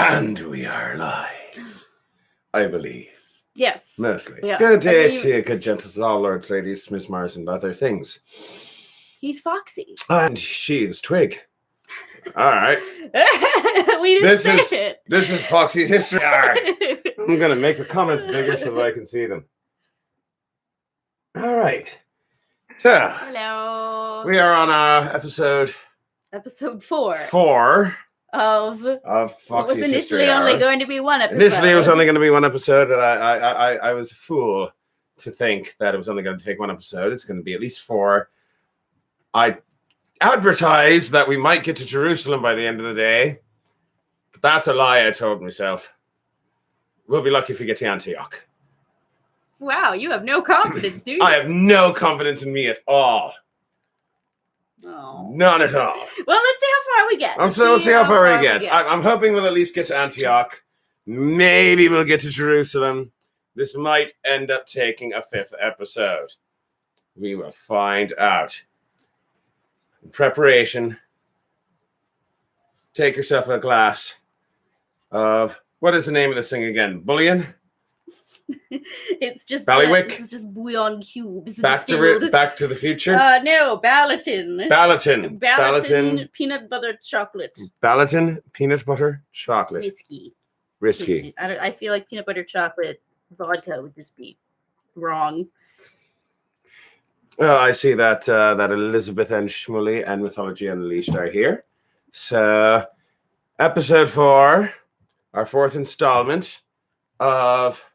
And we are live, I believe. Yes. Mostly. Yeah. Good day to you, good gentles, all lords, ladies, Miss Mars, and other things. He's Foxy. And she is Twig. All right. We didn't say it. This is Foxy's history. I'm going to make the comments bigger so that I can see them. All right. So, Hello. we are on episode 4 of Foxy's what was initially history only hour. going to be one episode. Initially, it was only going to be one episode, and I was a fool to think that it was only going to take one episode. It's going to be at least 4. I advertised that we might get to Jerusalem by the end of the day, but that's a lie I told myself. We'll be lucky if we get to Antioch. Wow, you have no confidence, do you? I have no confidence in me at all. Oh. None at all. Well, let's see how far we get. Let's see how far we get. I'm hoping we'll at least get to Antioch. Maybe we'll get to Jerusalem. This might end up taking a 5th episode. We will find out. In preparation, take yourself a glass of, what is the name of this thing again? Bouillon? It's just Ballywick? It's just bouillon cubes. Back to the Future? No, Ballatin. Ballatin. Peanut butter chocolate. Ballatin peanut butter chocolate. Risky. I feel like peanut butter chocolate vodka would just be wrong. Well, I see that Elizabeth and Shmuley and Mythology Unleashed are here. So, episode 4, our 4th installment of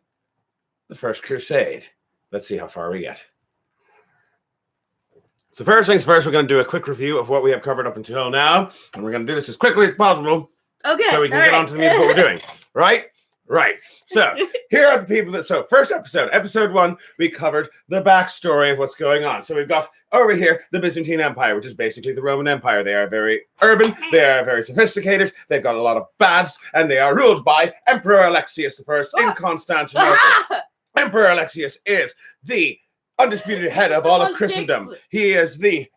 the First Crusade. Let's see how far we get. So first things first, we're going to do a quick review of what we have covered up until now. And we're going to do this as quickly as possible. Okay. So we can get on to the meat of what we're doing. Right? Right. So here are the people that... So first episode 1, we covered the backstory of what's going on. So we've got over here the Byzantine Empire, which is basically the Roman Empire. They are very urban. They are very sophisticated. They've got a lot of baths. And they are ruled by Emperor Alexius I in Constantinople. Emperor Alexius is the undisputed head of all of Christendom. He is the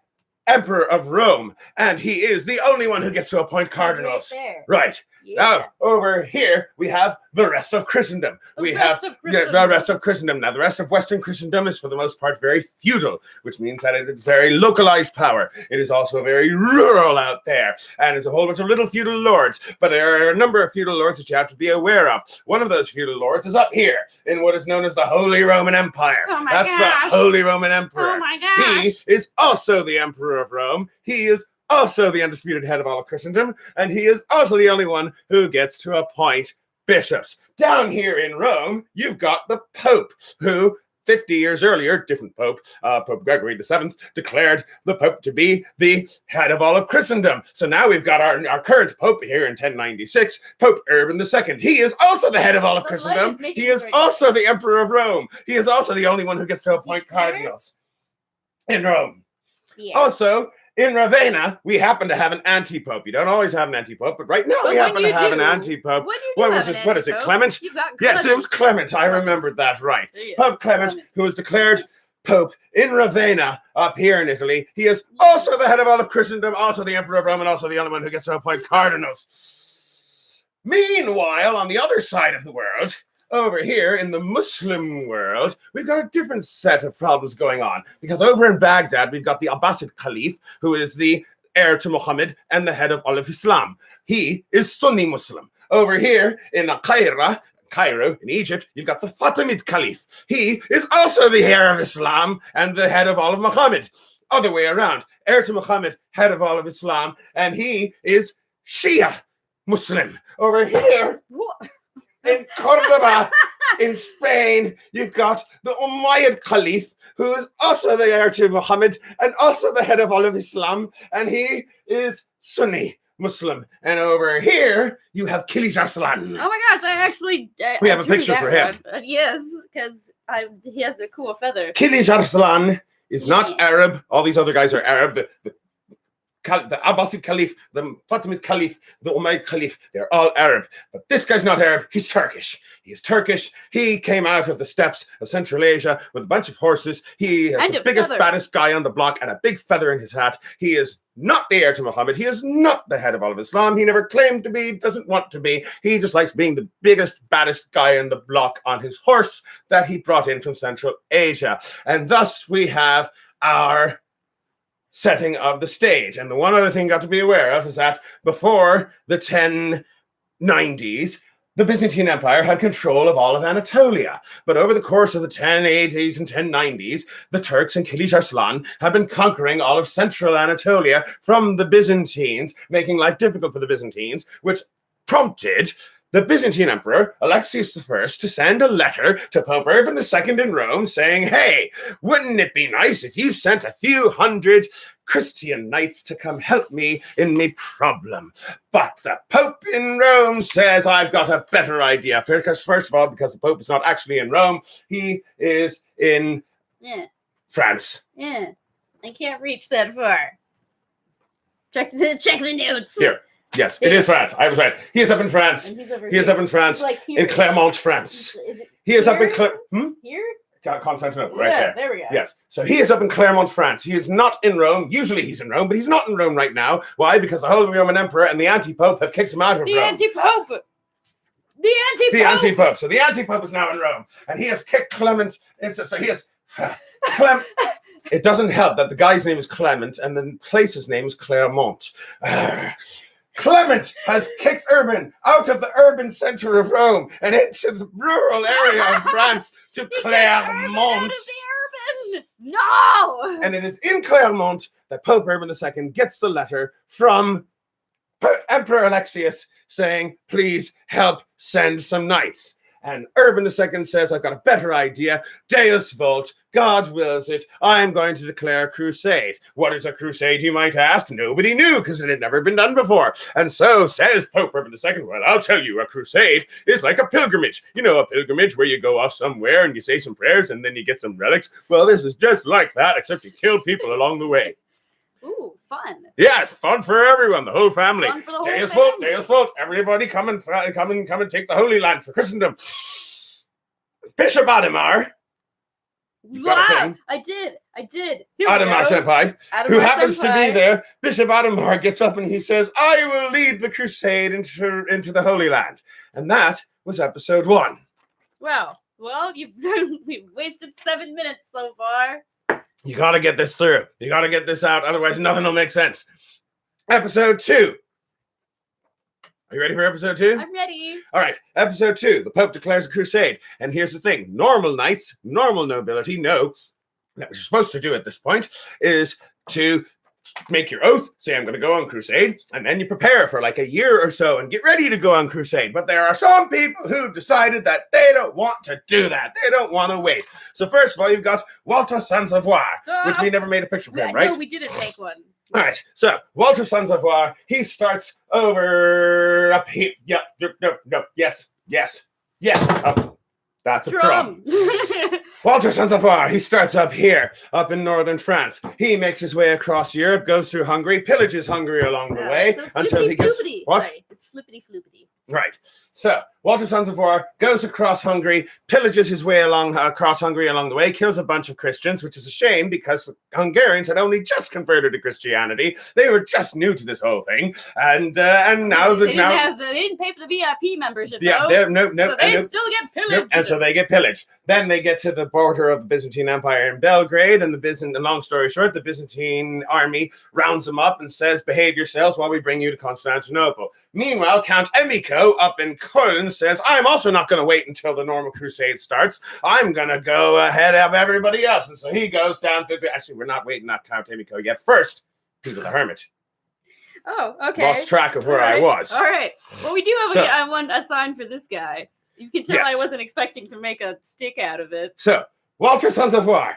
Emperor of Rome, and he is the only one who gets to appoint cardinals. Right. Yeah. Now, over here, we have the rest of Christendom. The rest of Christendom. Now, the rest of Western Christendom is, for the most part, very feudal, which means that it is very localized power. It is also very rural out there, and there's a whole bunch of little feudal lords, but there are a number of feudal lords that you have to be aware of. One of those feudal lords is up here, in what is known as the Holy Roman Empire. Oh my That's gosh. the Holy Roman Emperor. Oh my gosh. He is also the Emperor of Rome. He is also the undisputed head of all of Christendom, and he is also the only one who gets to appoint bishops. Down here in Rome, you've got the Pope, who 50 years earlier, different Pope, Pope Gregory VII, declared the Pope to be the head of all of Christendom. So now we've got our current Pope here in 1096, Pope Urban II. He is also the head of all of Christendom. He is also the Emperor of Rome. He is also the only one who gets to appoint cardinals in Rome. Yeah. Also, in Ravenna, we happen to have an anti-pope. You don't always have an anti-pope, but right now we happen to have an anti-pope. What is it, Clement? Yes, it was Clement. I remembered that right. Yeah. Pope Clement, who was declared Pope in Ravenna, up here in Italy. He is also the head of all of Christendom, also the Emperor of Rome, and also the only one who gets to appoint cardinals. Meanwhile, on the other side of the world, over here in the Muslim world, we've got a different set of problems going on. Because over in Baghdad, we've got the Abbasid Caliph, who is the heir to Muhammad and the head of all of Islam. He is Sunni Muslim. Over here in Cairo, in Egypt, you've got the Fatimid Caliph. He is also the heir of Islam and the head of all of Muhammad. Other way around, heir to Muhammad, head of all of Islam, and he is Shia Muslim. Over here... In Cordoba, in Spain, you've got the Umayyad Caliph, who is also the heir to Muhammad and also the head of all of Islam, and he is Sunni Muslim. And over here, you have Kilij Arslan. Oh my gosh, we have a picture for him. Yes, because he has a cool feather. Kilij Arslan is not Arab. All these other guys are Arab. The the Abbasid Caliph, the Fatimid Caliph, the Umayyad Caliph, they're all Arab. But this guy's not Arab, he's Turkish. He is Turkish. He came out of the steppes of Central Asia with a bunch of horses. He is the biggest, baddest guy on the block and a big feather in his hat. He is not the heir to Muhammad. He is not the head of all of Islam. He never claimed to be, doesn't want to be. He just likes being the biggest, baddest guy on the block on his horse that he brought in from Central Asia. And thus we have our setting of the stage. And the one other thing you got to be aware of is that before the 1090s, the Byzantine Empire had control of all of Anatolia. But over the course of the 1080s and 1090s, the Turks and Kilij Arslan had been conquering all of central Anatolia from the Byzantines, making life difficult for the Byzantines, which prompted the Byzantine Emperor, Alexius I, to send a letter to Pope Urban II in Rome saying, hey, wouldn't it be nice if you sent a few hundred Christian knights to come help me in my problem? But the Pope in Rome says, I've got a better idea. Because first of all, because the Pope is not actually in Rome, he is in France. Yeah, I can't reach that far. Check the notes. Here. Yes, it is France. I was right. He is up in France. And he's over he is up in France, like in Clermont, France. Is it he is here? up in Here? Constantinople, right there we go. Yes. So he is up in Clermont, France. He is not in Rome. Usually he's in Rome, but he's not in Rome right now. Why? Because the Holy Roman Emperor and the anti-pope have kicked him out of Rome. The anti-pope! The anti-pope! The anti-pope. So the anti-pope is now in Rome. And he has kicked Clement into... So he has... It doesn't help that the guy's name is Clement and the place's name is Clermont. Clement has kicked Urban out of the urban center of Rome and into the rural area of France to Clermont. Out of the urban! No! And it is in Clermont that Pope Urban II gets the letter from Emperor Alexius saying, please help send some knights. And Urban II says, I've got a better idea. Deus Vult, God wills it. I'm going to declare a crusade. What is a crusade, you might ask? Nobody knew because it had never been done before. And so says Pope Urban II, well, I'll tell you, a crusade is like a pilgrimage. You know, a pilgrimage where you go off somewhere and you say some prayers and then you get some relics. Well, this is just like that, except you kill people along the way. Ooh, fun. Yeah, it's fun for everyone, the whole family. Fun for the whole Deus family. Vult, Deus Vult. Everybody come and take the Holy Land for Christendom. Bishop Adhemar. Wow, I did. Here Adhemar Senpai, who happens to be there. Bishop Adhemar gets up and he says, I will lead the crusade into the Holy Land. And that was episode 1. Wow. Well, we've wasted 7 minutes so far. You got to get this through. You got to get this out. Otherwise, nothing will make sense. Episode 2. Are you ready for episode 2? I'm ready. All right. Episode 2. The Pope declares a crusade. And here's the thing. Normal knights, normal nobility know that what you're supposed to do at this point is to make your oath, say I'm going to go on crusade, and then you prepare for like a year or so and get ready to go on crusade. But there are some people who've decided that they don't want to do that. They don't want to wait. So first of all, you've got Walter Sansevoir, which we never made a picture for him, right? No, we didn't make one. All right. So Walter Sansevoir, he starts over up here. Yep. No. Yes. Up. That's a drum. Walter Sansevoir, he starts up here, up in northern France. He makes his way across Europe, goes through Hungary, pillages Hungary along the way so until he gets... What? Sorry, it's flippity-floopity. Right. So Walter Sansevoir goes across Hungary, pillages his way across Hungary along the way, kills a bunch of Christians, which is a shame because the Hungarians had only just converted to Christianity. They were just new to this whole thing, and now they didn't pay for the VIP membership. Yeah, though, so they still get pillaged. And so they get pillaged. Then they get to the border of the Byzantine Empire in Belgrade, and long story short, the Byzantine army rounds them up and says, "Behave yourselves while we bring you to Constantinople." Meanwhile, Count Emiko up in Köln says, I'm also not going to wait until the normal crusade starts. I'm going to go ahead of everybody else. And so he goes down to... Actually, we're not waiting on Count Emiko yet. First, Peter the Hermit. Oh, okay. Lost track of where I was. All right. Well, we do have a sign for this guy. You can tell I wasn't expecting to make a stick out of it. So, Walter Sansevoir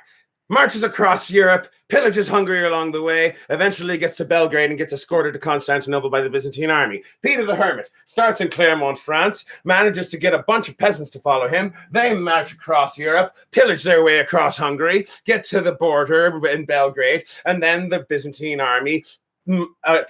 marches across Europe, pillages Hungary along the way, eventually gets to Belgrade and gets escorted to Constantinople by the Byzantine army. Peter the Hermit starts in Clermont, France, manages to get a bunch of peasants to follow him. They march across Europe, pillage their way across Hungary, get to the border in Belgrade, and then the Byzantine army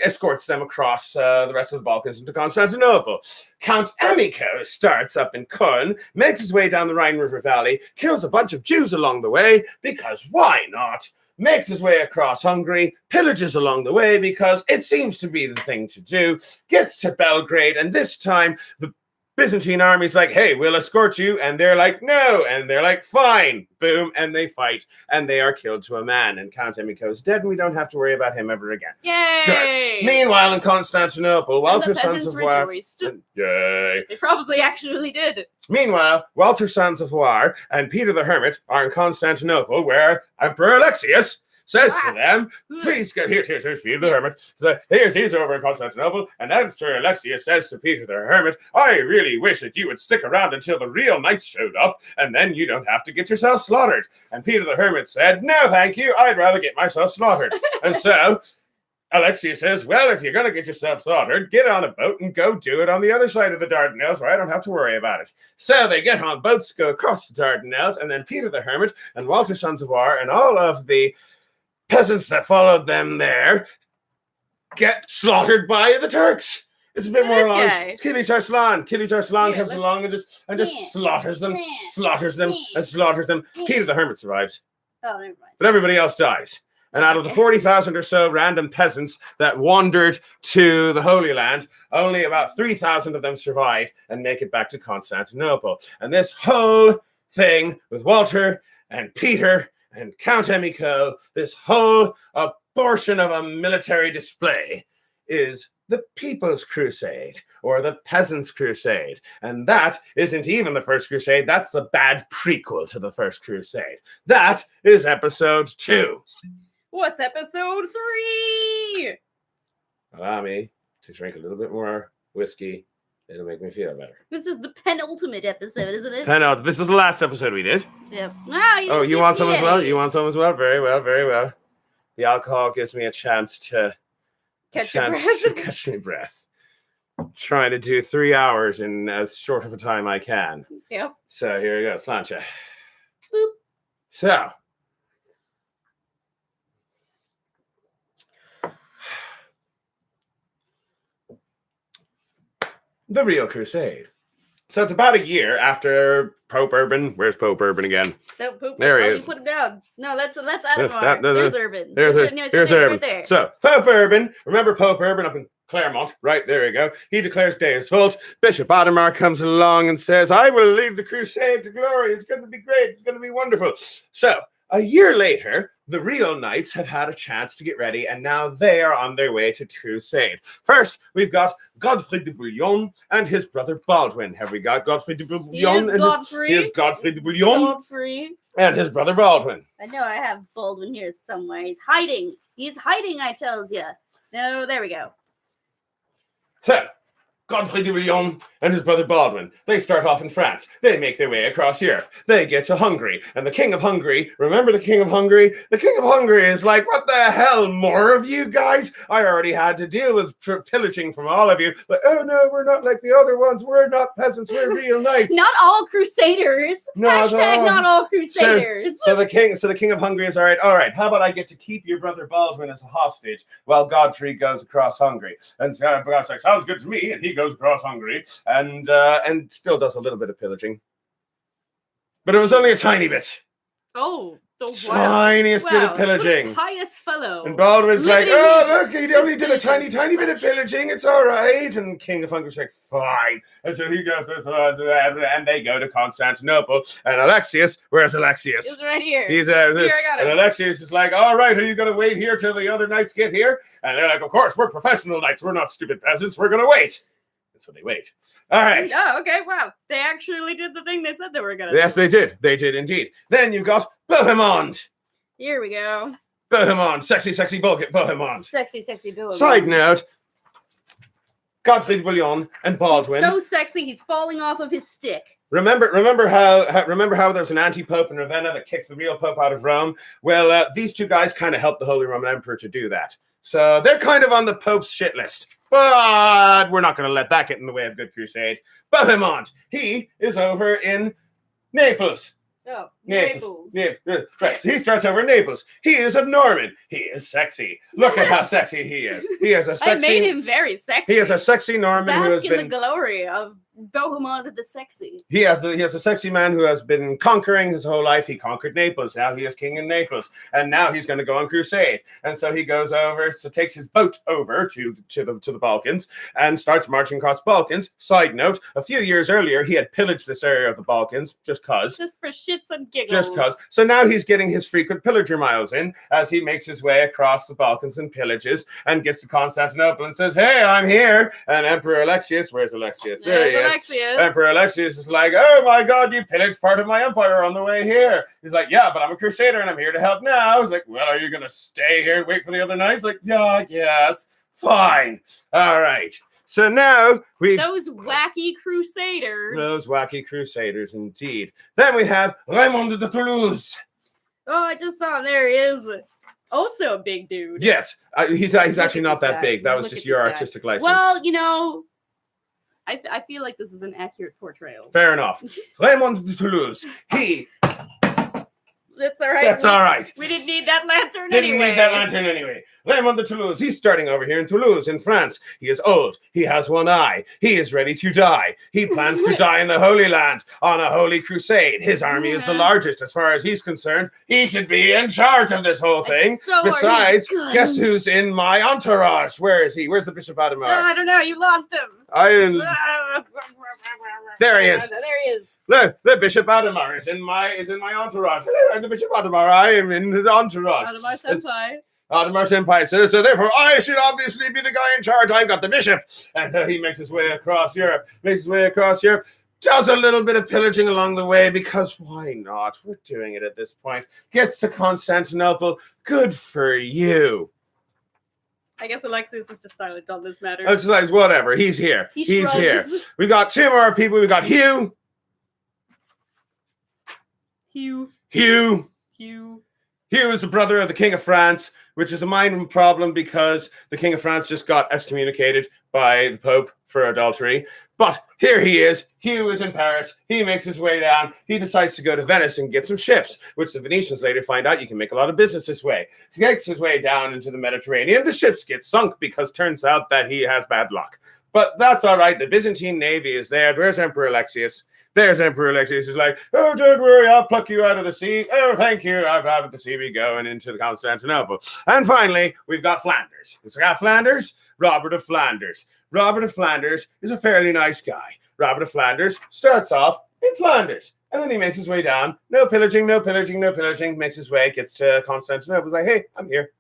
escorts them across the rest of the Balkans into Constantinople. Count Amico starts up in Köln, makes his way down the Rhine River Valley, kills a bunch of Jews along the way, because why not? Makes his way across Hungary, pillages along the way because it seems to be the thing to do, gets to Belgrade, and this time the Byzantine army's like, hey, we'll escort you, and they're like, no, and they're like, fine, boom, and they fight, and they are killed to a man, and Count Emico's dead, and we don't have to worry about him ever again. Yay! Good. Meanwhile, in Constantinople, Walter Sansevoir... Yay! They probably actually did. Meanwhile, Walter Sansevoir and Peter the Hermit are in Constantinople, where Emperor Alexius says to them, please get here's Peter the Hermit. So he's over in Constantinople, and Emperor Alexius says to Peter the Hermit, I really wish that you would stick around until the real knights showed up, and then you don't have to get yourself slaughtered. And Peter the Hermit said, no, thank you, I'd rather get myself slaughtered. And so Alexius says, well, if you're going to get yourself slaughtered, get on a boat and go do it on the other side of the Dardanelles where I don't have to worry about it. So they get on boats, go across the Dardanelles, and then Peter the Hermit and Walter Sansevoir and all of the peasants that followed them there get slaughtered by the Turks. It's a bit more long. Kilij Arslan comes along and just slaughters them. Peter the Hermit survives. Oh, never mind. But everybody else dies. And out of the 40,000 or so random peasants that wandered to the Holy Land, only about 3,000 of them survive and make it back to Constantinople. And this whole thing with Walter and Peter and Count Emico, this whole portion of a military display is the People's Crusade, or the Peasants Crusade. And that isn't even the First Crusade, that's the bad prequel to the First Crusade. That is episode 2. What's episode 3? Allow me to drink a little bit more whiskey. It'll make me feel better. This is the penultimate episode, isn't it? This is the last episode we did. Yep. You want some as well? You want some as well? Very well, very well. The alcohol gives me a chance to catch my breath. I'm trying to do 3 hours in as short of a time I can. Yep. So here we go, slancha. Boop. So. The real crusade. So it's about a year after Pope Urban. Where's Pope Urban again? No, Pope. There he is. You put him down. No, that's Adamar. There's Urban. Here's Urban. Right there. So Pope Urban. Remember Pope Urban up in Claremont? Right, there we go. He declares Deus Vult. Bishop Adamar comes along and says, I will lead the crusade to glory. It's going to be great. It's going to be wonderful. So a year later, the real knights have had a chance to get ready, and now they are on their way to crusade. First, we've got Godfrey de Bouillon and his brother Baldwin. Have we got Godfrey de Bouillon? Here's Godfrey de Bouillon and his brother Baldwin. I know I have Baldwin here somewhere. He's hiding. I tells you. No, there we go. So, Godfrey de Bouillon and his brother Baldwin. They start off in France. They make their way across Europe. They get to Hungary. And the King of Hungary, remember the King of Hungary? The King of Hungary is like, what the hell, more of you guys? I already had to deal with pillaging from all of you. But, oh no, we're not like the other ones. We're not peasants. We're real knights. Not all crusaders. Not all crusaders. So the King of Hungary is all right, how about I get to keep your brother Baldwin as a hostage while Godfrey goes across Hungary? And so God's like, sounds good to me. And he goes across Hungary and still does a little bit of pillaging. But it was only a tiny bit. Oh, the tiniest bit of pillaging. Pious fellow. And Baldwin's like, oh, look, he only did a tiny bit of pillaging. It's all right. And King of Hungary's like, fine. And so he goes, and they go to Constantinople. And Alexius, where's Alexius? He's right here. Here, I got him. And Alexius is like, all right, are you going to wait here till the other knights get here? And they're like, of course, we're professional knights. We're not stupid peasants. We're going to wait. And so they wait. All right. Oh, okay. Wow. They actually did the thing they said they were going to do. Yes, they did. They did indeed. Then you got Bohemond. Here we go. Bohemond. Sexy Bohemond. Sexy Bohemond. Side note, Godfrey de Bouillon and Baldwin. He's so sexy, he's falling off of his stick. Remember how there was an anti-pope in Ravenna that kicked the real pope out of Rome? Well, these two guys kind of helped the Holy Roman Emperor to do that. So they're kind of on the Pope's shit list. But we're not going to let that get in the way of good crusade. Bohemond, he is over in Naples. Oh, Naples. Right. So he starts over in Naples. He is a Norman. He is sexy. Look at how sexy he is. He is a sexy. I made him very sexy. He is a sexy Norman who has been the glory of Bohemond the sexy. He has a sexy man who has been conquering his whole life. He conquered Naples. Now he is king in Naples, and now he's going to go on crusade. And so he goes over, so takes his boat over to the Balkans and starts marching across the Balkans. Side note: a few years earlier, he had pillaged this area of the Balkans just for shits and giggles. Just cause. So now he's getting his frequent pillager miles in as he makes his way across the Balkans and pillages and gets to Constantinople and says, "Hey, I'm here." And Emperor Alexius, where's Alexius? There he is. Emperor Alexius is like, "Oh my God, you pillaged part of my empire on the way here." He's like, "Yeah, but I'm a crusader and I'm here to help now." He's like, "Well, are you going to stay here and wait for the other knights?" Like, "Yeah, I guess. Fine. All right." So now those wacky crusaders. Those wacky crusaders, indeed. Then we have Raymond de Toulouse. Oh, I just saw him. There he is. Also a big dude. Yes, he's actually not that big. That was just your artistic license. Well, I feel like this is an accurate portrayal. Fair enough. Raymond de Toulouse. That's all right. That's all right. We didn't need that lantern anyway. Didn't need that lantern anyway. Raymond de Toulouse, he's starting over here in Toulouse, in France. He is old. He has one eye. He is ready to die. He plans to die in the Holy Land on a holy crusade. His army is the largest. As far as he's concerned, he should be in charge of this whole thing. So besides, guess who's in my entourage? Where is he? Where's the Bishop Adhemar? I don't know. You lost him. There he is. There he is. Look, the Bishop Adhemar is in my entourage. Hello, the Bishop Adhemar. I am in his entourage. Adhemar Senpai. Adhemar Senpai. So therefore, I should obviously be the guy in charge. I've got the bishop. And he makes his way across Europe. Does a little bit of pillaging along the way, because why not? We're doing it at this point. Gets to Constantinople. Good for you. I guess Alexius is just silent on this matter. It's like, whatever. He's here. He's here. We got two more people. We got Hugh. Hugh is the brother of the King of France, which is a minor problem because the King of France just got excommunicated by the Pope for adultery. But here he is. Hugh is in Paris. He makes his way down. He decides to go to Venice and get some ships, which the Venetians later find out you can make a lot of business this way. He makes his way down into the Mediterranean. The ships get sunk because turns out that he has bad luck. But that's all right. The Byzantine navy is there. Where's Emperor Alexius? There's Emperor Alexius. He's like, "Oh, don't worry, I'll pluck you out of the sea. Oh, thank you. I've had the sea we go and into Constantinople." And finally, we've got Flanders. We've got Flanders, Robert of Flanders. Robert of Flanders is a fairly nice guy. Robert of Flanders starts off in Flanders, and then he makes his way down. No pillaging. Makes his way, gets to Constantinople. He's like, "Hey, I'm here."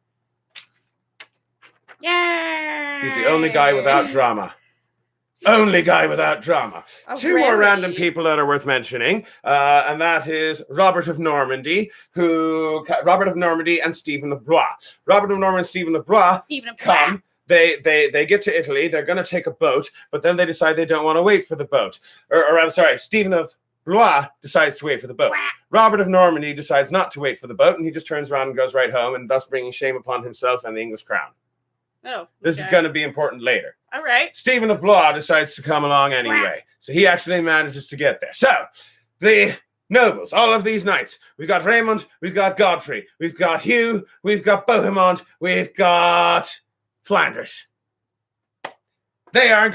Yay! He's the only guy without drama. Only guy without drama. Two more random people that are worth mentioning, and that is Robert of Normandy and Stephen of Blois. Robert of Normandy and Stephen of Blois come. They get to Italy. They're going to take a boat, but then they decide they don't want to wait for the boat. Or rather, sorry, Stephen of Blois decides to wait for the boat. Robert of Normandy decides not to wait for the boat, and he just turns around and goes right home, and thus bringing shame upon himself and the English crown. Oh, okay. This is going to be important later. All right. Stephen of Blois decides to come along anyway. So he actually manages to get there. So the nobles, all of these knights, we've got Raymond, we've got Godfrey, we've got Hugh, we've got Bohemond, we've got Flanders. They are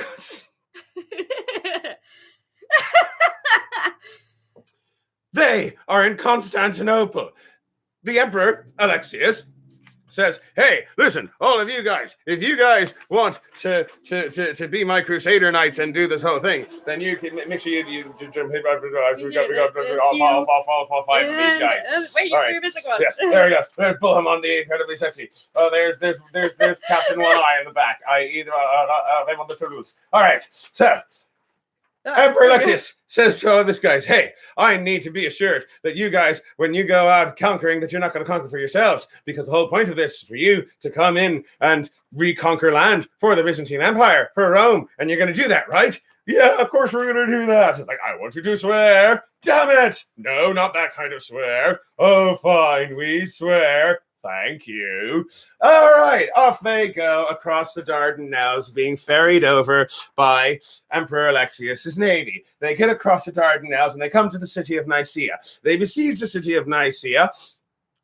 They are in Constantinople. The Emperor Alexius says, "Hey, listen, all of you guys, if you guys want to be my Crusader Knights and do this whole thing, then you can make sure you jump in. We got all five of these guys. Wait, you're missing one. Yes, there we go. There's Bohemond, the incredibly sexy. Oh, there's Captain One Eye in the back. Raymond de Toulouse. All right, so Emperor Alexius says to all of these guys, "Hey, I need to be assured that you guys, when you go out conquering, that you're not going to conquer for yourselves, because the whole point of this is for you to come in and reconquer land for the Byzantine Empire, for Rome, and you're going to do that, right?" "Yeah, of course we're going to do that." It's like, "I want you to swear." "Damn it! No, not that kind of swear." "Oh, fine, we swear." thank you. All right, off they go across the Dardanelles, being ferried over by Emperor Alexius's navy. They get across the Dardanelles and they come to the city of Nicaea. They besiege the city of Nicaea,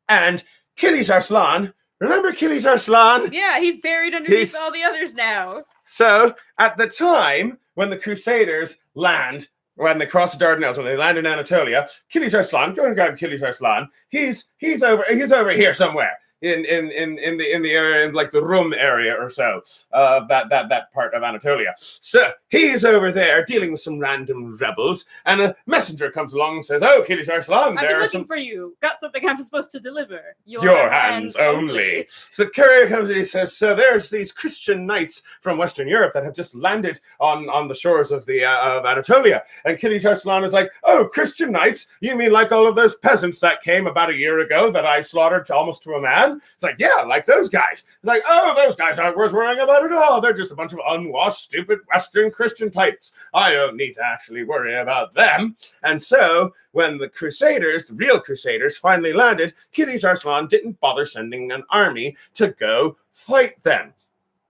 and Killy's Arslan. Remember Killy's Arslan? Yeah, he's buried underneath all the others now. So, at the time when the Crusaders land, when they cross the Dardanelles, when they land in Anatolia, Killy's Arslan, go and grab Killy's Arslan. He's over here somewhere in the area, in like the Rum area or so of that part of Anatolia. So he's over there dealing with some random rebels, and a messenger comes along and says, "Oh, Killy's Arslan, I've been looking for you. Got something I'm supposed to deliver. Your hands only." So the courier comes and he says, "So there's these Christian knights from Western Europe that have just landed on the shores of the of Anatolia." And Killy's Arslan is like, "Oh, Christian knights? You mean like all of those peasants that came about a year ago that I slaughtered almost to a man?" It's like, "Yeah, like those guys." It's like, "Oh, those guys aren't worth worrying about at all. They're just a bunch of unwashed, stupid Western Christian types. I don't need to actually worry about them." And so, when the Crusaders, the real Crusaders, finally landed, Killy's Arslan didn't bother sending an army to go fight them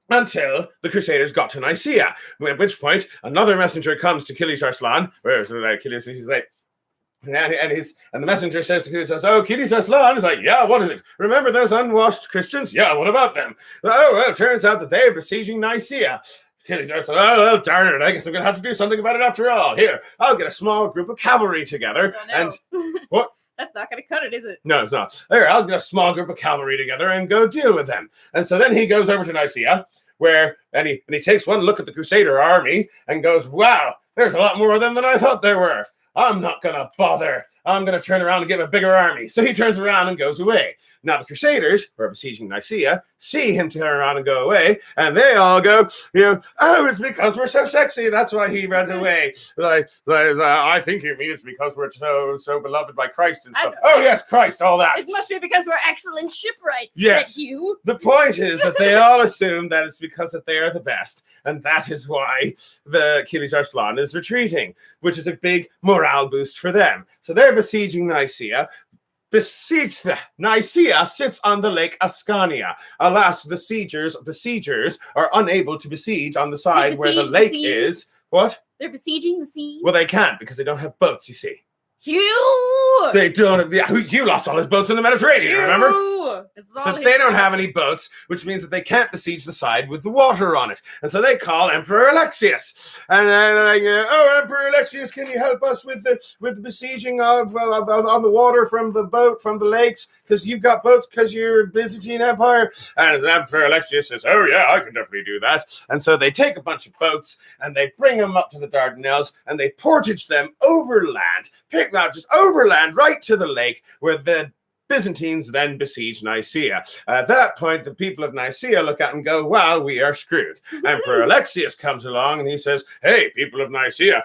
until the Crusaders got to Nicaea, at which point another messenger comes to Killy's Arslan, where Killy's, he's like, and the messenger says to Killy's, "Oh, Killy's Arslan." He's like, "Yeah, what is it? Remember those unwashed Christians? Yeah, what about them?" "Oh, well, it turns out that they're besieging Nicaea." Killy's Arslan, "Oh, well, darn it, I guess I'm going to have to do something about it after all. Here, I'll get a small group of cavalry together." Oh, no. And what? That's not going to cut it, is it? No, it's not. Here, I'll get a small group of cavalry together and go deal with them. And so then he goes over to Nicaea, and he takes one look at the Crusader army and goes, "Wow, there's a lot more of them than I thought there were. I'm not going to bother. I'm going to turn around and get a bigger army." So he turns around and goes away. Now the Crusaders, who are besieging Nicaea, see him turn around and go away, and they all go, "Oh, it's because we're so sexy. That's why he runs away. I think you mean it's because we're so beloved by Christ and stuff." "Oh, yes, Christ, all that." "It must be because we're excellent shipwrights." Yes. Said you. The point is that they all assume that it's because that they are the best, and that is why the Killy's Arslan is retreating, which is a big morale boost for them. So they're besieging Nicaea. Nicaea sits on the lake Ascania. Alas, the besiegers are unable to besiege on the side where the lake is. What? They're besieging the sea? Well, they can't because they don't have boats, you see. You! They don't have, you lost all his boats in the Mediterranean, remember? So they don't have any boats, which means that they can't besiege the side with the water on it. And so they call Emperor Alexius. And they're like, "Oh, Emperor Alexius, can you help us with the besieging on the water from the lakes? Because you've got boats because you're Byzantine Empire." And Emperor Alexius says, "Oh, yeah, I can definitely do that." And so they take a bunch of boats and they bring them up to the Dardanelles and they portage them overland, just overland right to the lake where the Byzantines then besiege Nicaea. At that point, the people of Nicaea look at and go, "Wow, we are screwed." Emperor Alexius comes along and he says, "Hey, people of Nicaea,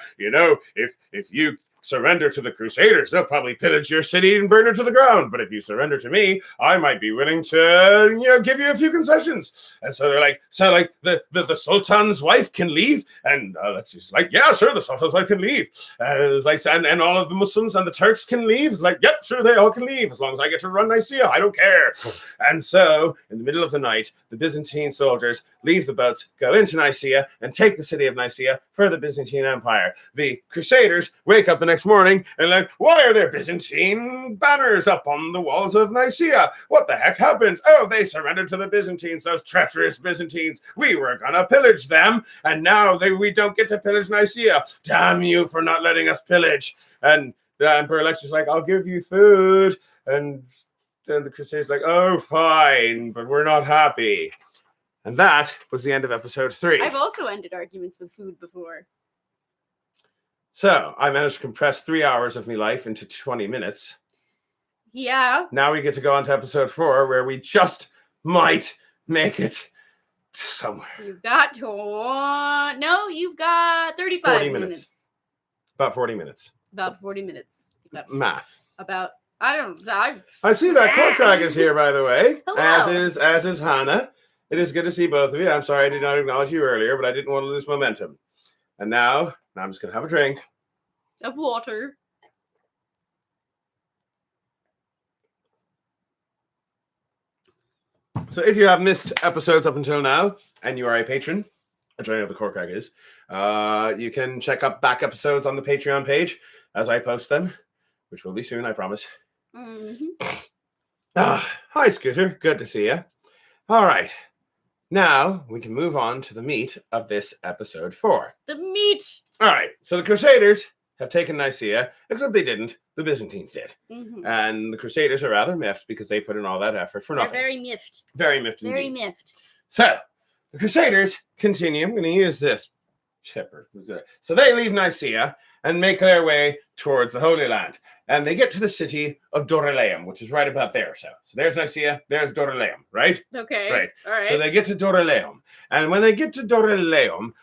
if you surrender to the Crusaders, they'll probably pillage your city and burn it to the ground. But if you surrender to me, I might be willing to, give you a few concessions." And so they're like, the Sultan's wife can leave? And Alexius is like, "Yeah, sure, the Sultan's wife can leave." And all of the Muslims and the Turks can leave? It's like, "Yep, sure, they all can leave. As long as I get to run Nicaea, I don't care." And so, in the middle of the night, the Byzantine soldiers leave the boats, go into Nicaea, and take the city of Nicaea for the Byzantine Empire. The Crusaders wake up the next morning and like, "Why are there Byzantine banners up on the walls of Nicaea? What the heck happened? Oh, they surrendered to the Byzantines, those treacherous Byzantines. We were gonna pillage them, and now we don't get to pillage Nicaea. Damn you for not letting us pillage." And the Emperor Alexius is like, "I'll give you food." And then the Crusaders like, "Oh, fine, but we're not happy." And that was the end of episode 3. I've also ended arguments with food before. So, I managed to compress 3 hours of my life into 20 minutes. Yeah. Now we get to go on to episode 4, where we just might make it somewhere. You've got 35 minutes. About 40 minutes. About 40 minutes. That's math. About, I see that Corkrag is here, by the way. Hello. As is Hannah. It is good to see both of you. I'm sorry I did not acknowledge you earlier, but I didn't want to lose momentum. And now I'm just going to have a drink. Of water. So if you have missed episodes up until now, and you are a patron, which I know the Corkag is, you can check up back episodes on the Patreon page as I post them, which will be soon, I promise. Hi, Scooter. Good to see you. All right. Now we can move on to the meat of this episode 4. The meat! All right. So the Crusaders have taken Nicaea, except they didn't. The Byzantines did. And the Crusaders are rather miffed because they put in all that effort for nothing. They're very miffed. Very miffed indeed. Very miffed. So, the Crusaders continue. I'm going to use this chipper. So they leave Nicaea and make their way towards the Holy Land. And they get to the city of Dorylaeum, which is right about there. So there's Nicaea, there's Dorylaeum, right? Okay. Right. All right. So they get to Dorylaeum. And when they get to Dorylaeum,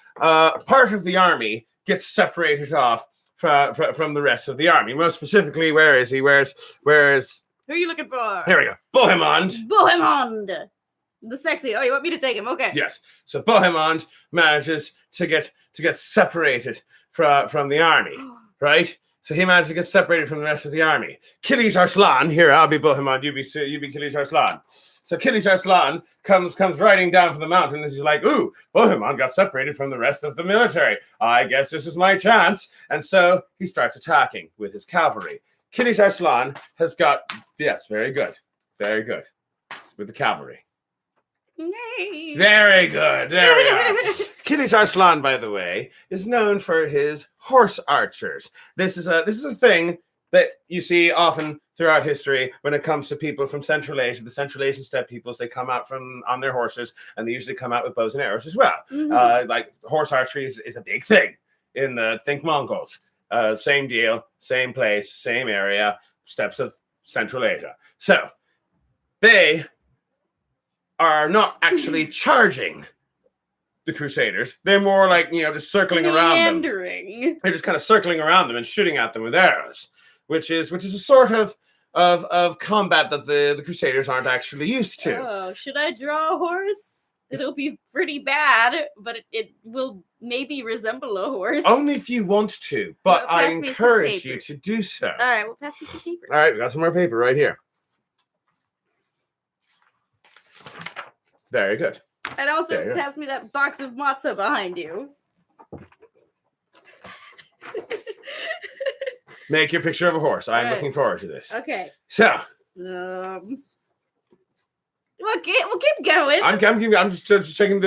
part of the army gets separated off from the rest of the army. Most specifically, where is he? Where is? Who are you looking for? Here we go. Bohemond. Bohemond. The sexy. Oh, you want me to take him? Okay. Yes. So Bohemond manages to get separated from the army, right? So he managed to get separated from the rest of the army. Kilij Arslan, here, I'll be Bohemond, you be Kilij Arslan. So Kilij Arslan comes riding down from the mountain and he's like, ooh, Bohemond got separated from the rest of the military. I guess this is my chance. And so he starts attacking with his cavalry. Kilij Arslan has got, yes, very good, with the cavalry. Yay. Very good. There we are. Kilij Arslan, by the way, is known for his horse archers. This is a thing that you see often throughout history when it comes to people from Central Asia. The Central Asian steppe peoples, they come out on their horses, and they usually come out with bows and arrows as well. Like horse archery is a big thing in the Mongols. Same deal, same place, same area, steppes of Central Asia. So they are not actually charging the Crusaders. They're more like, just circling around them. They're just kind of circling around them and shooting at them with arrows, which is a sort of combat that the Crusaders aren't actually used to. Oh, should I draw a horse? It'll be pretty bad, but it will maybe resemble a horse. Only if you want to, but I encourage you to do so. All right, well, pass me some paper. All right, we got some more paper right here. Very good. And also pass me that box of matzah behind you. Make your picture of a horse. I'm looking forward to this. Okay. So. We'll keep going. I'm just checking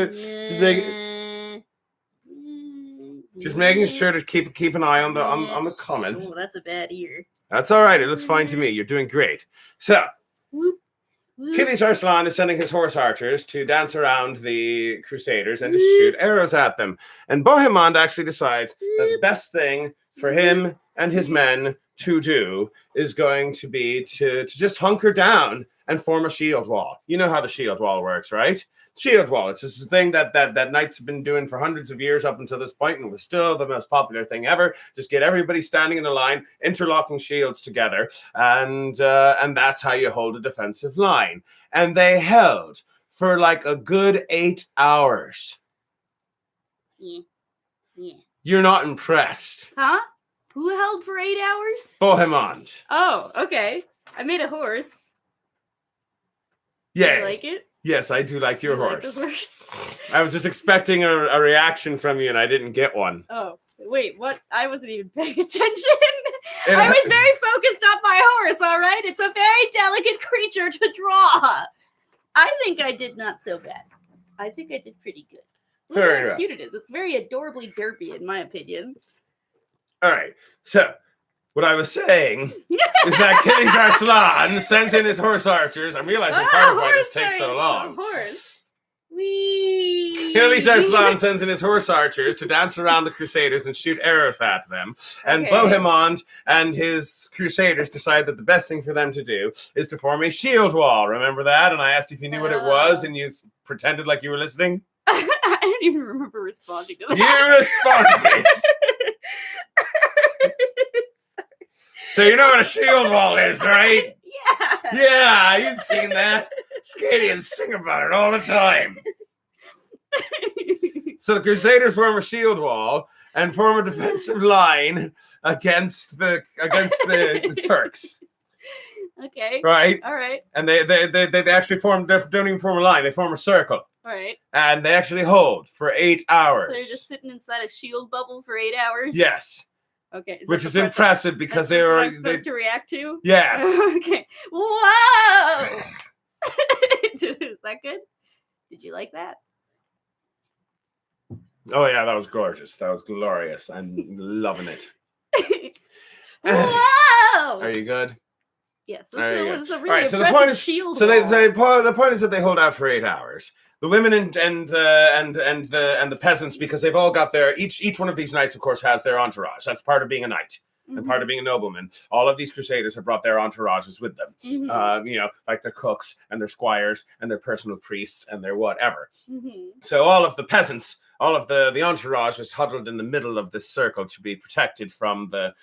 just making sure to keep an eye on the comments. Oh, that's a bad ear. That's all right. It looks fine to me. You're doing great. So. Kilij Arslan is sending his horse archers to dance around the Crusaders and to shoot arrows at them. And Bohemond actually decides that the best thing for him and his men to do is going to be to just hunker down and form a shield wall. You know how the shield wall works, right? Shield wall. It's just a thing that knights have been doing for hundreds of years up until this point, and was still the most popular thing ever. Just get everybody standing in a line, interlocking shields together, and that's how you hold a defensive line. And they held for like a good 8 hours. Yeah. You're not impressed. Huh? Who held for 8 hours? Bohemond. Oh, okay. I made a horse. Yeah. Do you like it? Yes, I do like your horse. Like the horse. I was just expecting a reaction from you, and I didn't get one. Oh, wait, what? I wasn't even paying attention. I was very focused on my horse, all right? It's a very delicate creature to draw. I think I did not so bad. I think I did pretty good. Look how cute it is. It's very adorably derpy, in my opinion. All right, so what I was saying is that Kilij Arslan sends in his horse archers. I'm realizing part of why this takes so long. Horse. Whee! Kilij Arslan sends in his horse archers to dance around the Crusaders and shoot arrows at them. And Bohemond and his Crusaders decide that the best thing for them to do is to form a shield wall. Remember that? And I asked you if you knew what it was, and you pretended like you were listening. I don't even remember responding to that. You responded. So you know what a shield wall is, right? Yeah. Yeah, you've seen that. Scadians sing about it all the time. So the Crusaders form a shield wall and form a defensive line against the Turks. Okay. Right. All right. And they actually don't even form a line. They form a circle. All right. And they actually hold for 8 hours. So they're just sitting inside a shield bubble for 8 hours? Yes. Okay. Which is impressive because they were supposed to react to? Yes. Okay. Whoa! Is that good? Did you like that? Oh yeah, that was gorgeous. That was glorious. I'm loving it. Whoa! Are you good? Yes. Yeah, so it was a really right, so impressive shield. So the point is that they hold out for 8 hours. The women and the peasants, because they've all got each one of these knights, of course, has their entourage. That's part of being a knight. And part of being a nobleman. All of these crusaders have brought their entourages with them. Like their cooks and their squires and their personal priests and their whatever. So all of the peasants, all of the entourage is huddled in the middle of this circle to be protected from the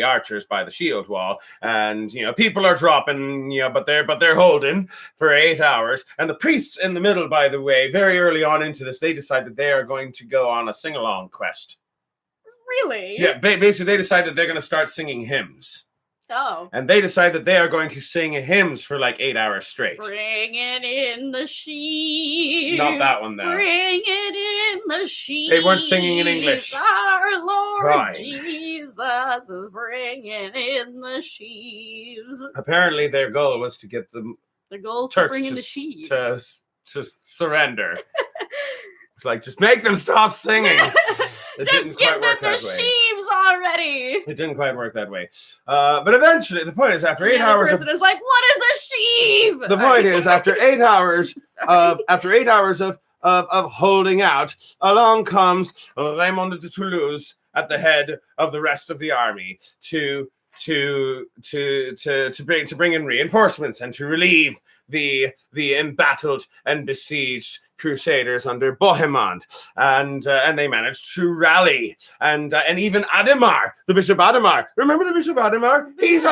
archers by the shield wall. And people are dropping, but they're holding for 8 hours. And the priests in the middle, by the way, very early on into this, they decide that they are going to go on a sing-along quest. Really? Yeah, basically they decide that they're going to start singing hymns. Oh. And they decide that they are going to sing hymns for like 8 hours straight. Bringing in the sheaves. Not that one, though. Bringing in the sheaves. They weren't singing in English. Our Lord right. Jesus is bringing in the sheaves. Apparently their goal was to get the goal Turks to bring in the sheaves. To surrender. It's like, just make them stop singing. Just give them the sheaves already. It didn't quite work that way. But eventually, the point is, after 8 hours, the person is like, "What is a sheave?" The point is, after 8 hours of holding out, along comes Raymond de Toulouse at the head of the rest of the army to bring in reinforcements and to relieve the embattled and besieged crusaders under Bohemond, and they managed to rally, and even Adhemar, the Bishop Adhemar. Remember the Bishop Adhemar? He's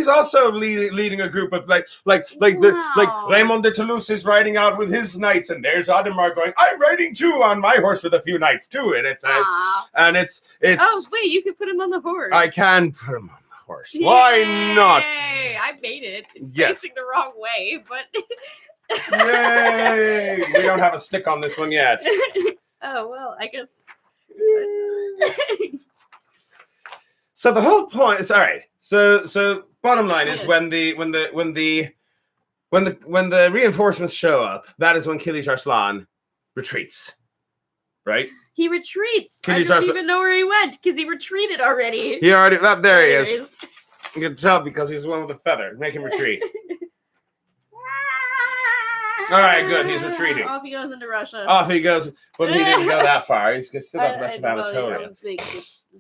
also leading a group of like Raymond de Toulouse is riding out with his knights, and there's Adhemar going, "I'm riding too on my horse with a few knights too," and it's oh wait, you can put him on the horse. I can put him on the horse. Yay! Why not? I made it. It's facing the wrong way, but. Yay! We don't have a stick on this one yet. Oh well, I guess. So the whole point is, all right. So bottom line is when the reinforcements show up, that is when Kilij Arslan retreats. Right? He retreats. I don't even know where he went because he retreated already. He already there he is. You can tell because he's the one with the feather. Make him retreat. All right, good. He's retreating. Off he goes into Russia. Off he goes. Well, he didn't go that far. He's still got the rest of Anatolia.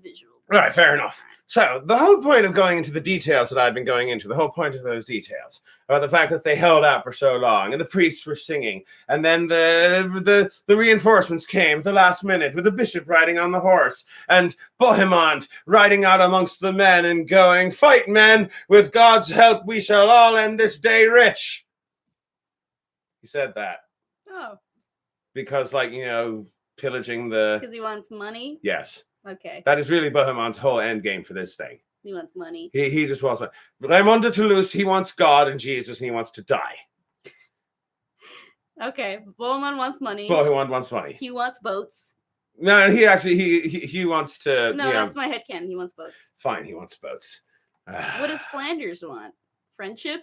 Visual. Right, fair enough. So the whole point of going into the details that I've been going into, the whole point of those details, about the fact that they held out for so long, and the priests were singing, and then the reinforcements came at the last minute with the bishop riding on the horse, and Bohemond riding out amongst the men and going, "Fight, men! With God's help, we shall all end this day rich." He said that. Oh. Because, pillaging the... Because he wants money? Yes. Okay. That is really Bohemond's whole end game for this thing. He wants money. He just wants... Raymond de Toulouse, he wants God and Jesus, and he wants to die. Okay. Bohemond wants money. Bohemond wants money. He wants boats. No, he actually... He wants to... No, that's my headcanon. He wants boats. Fine, he wants boats. What does Flanders want? Friendship?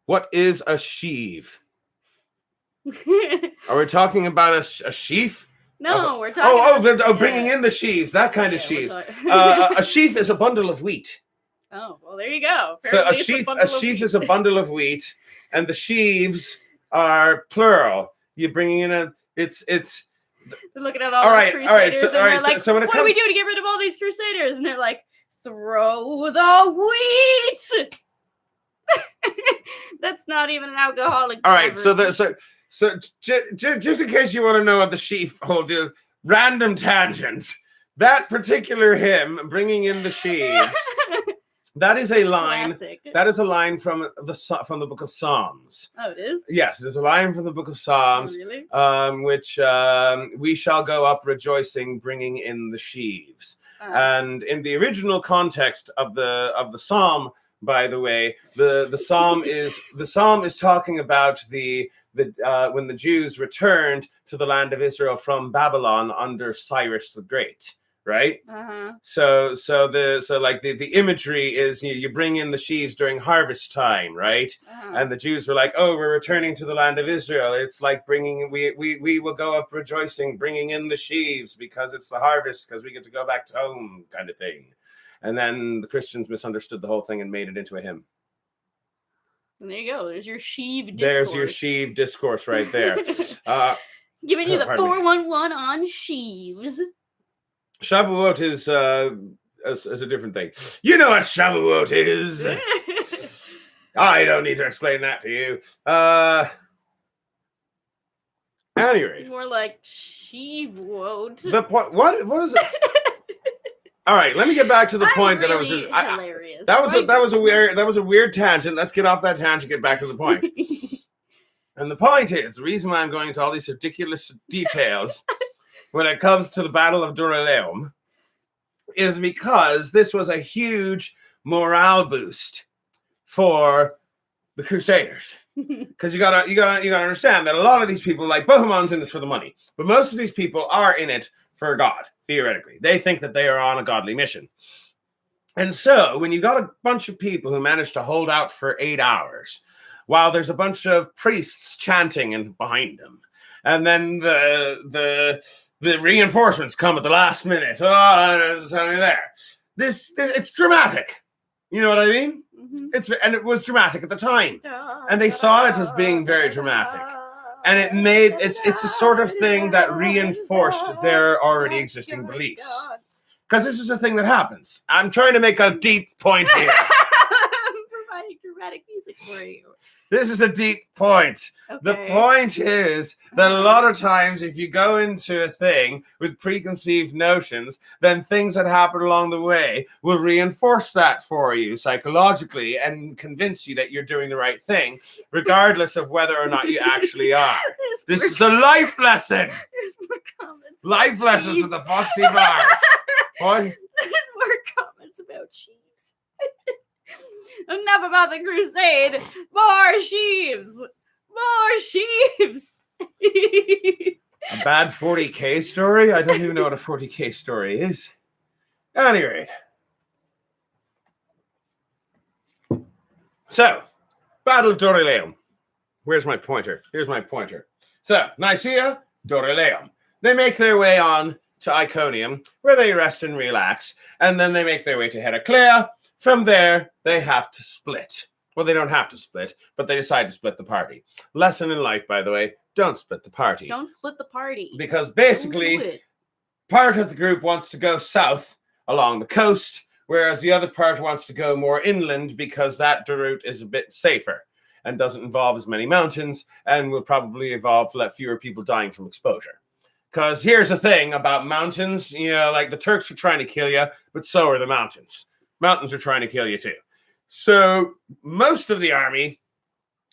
What is a sheave? Are we talking about a sheaf? No, we're talking about... bringing in the sheaves, that kind of sheaves. A sheaf is a bundle of wheat. Oh, well, there you go. Apparently so a sheaf is a bundle of wheat, and the sheaves are plural. You're bringing in it's... They're looking at all these crusaders, and they're like, so when what do we do to get rid of all these crusaders? And they're like, throw the wheat! That's not even an alcoholic. All right, beverage. so just in case you want to know what the sheaf hold is, random tangent. That particular hymn, bringing in the sheaves, that is a line. Classic. That is a line from the Book of Psalms. Oh, it is? Yes, there's a line from the Book of Psalms, really? Which we shall go up rejoicing, bringing in the sheaves. And in the original context of the psalm, by the way. The psalm is talking about the when the Jews returned to the land of Israel from Babylon under Cyrus the Great, right? So the imagery is you bring in the sheaves during harvest time, right? And the Jews were like, oh, we're returning to the land of Israel. It's like we will go up rejoicing, bringing in the sheaves because it's the harvest, because we get to go back to home, kind of thing. And then the Christians misunderstood the whole thing and made it into a hymn. And there you go. There's your sheave discourse. There's your sheave discourse right there. Giving you the 411 on sheaves. Shavuot is a different thing. You know what Shavuot is. I don't need to explain that to you. Anyway. More like sheavuot. The point. What is it? All right, let me get back to the point that I was. Hilarious. That was a weird tangent. Let's get off that tangent. Get back to the point. And the point is, the reason why I'm going into all these ridiculous details when it comes to the Battle of Dorylaeum is because this was a huge morale boost for the Crusaders. Because you gotta understand that a lot of these people, like Bohemon's in this for the money, but most of these people are in it for God, theoretically. They think that they are on a godly mission. And so when you got a bunch of people who managed to hold out for 8 hours, while there's a bunch of priests chanting and behind them, and then the reinforcements come at the last minute. Oh, there's something there. It's dramatic. You know what I mean? And it was dramatic at the time. And they saw it as being very dramatic. And it's a sort of thing that reinforced their already existing beliefs. Because this is a thing that happens. I'm trying to make a deep point here. I'm providing dramatic music for you. This is a deep point. Okay. The point is that a lot of times if you go into a thing with preconceived notions, then things that happen along the way will reinforce that for you psychologically and convince you that you're doing the right thing, regardless of whether or not you actually are. This is a life lesson. Life lessons with the Foxy Bar. What? There's more comments about sheaves. Enough about the crusade. More sheaves. More sheaves. A bad 40K story? I don't even know what a 40K story is. At any rate. So, Battle of Dorylaeum. Where's my pointer? Here's my pointer. So, Nicaea, Dorylaeum. They make their way on to Iconium, where they rest and relax, and then they make their way to Heraclea. From there, they have to split. Well, they don't have to split, but they decide to split the party. Lesson in life, by the way, don't split the party. Don't split the party. Because basically, part of the group wants to go south along the coast, whereas the other part wants to go more inland because that route is a bit safer and doesn't involve as many mountains and will probably involve fewer people dying from exposure. Because here's the thing about mountains, like the Turks are trying to kill you, but so are the mountains. Mountains are trying to kill you too. So most of the army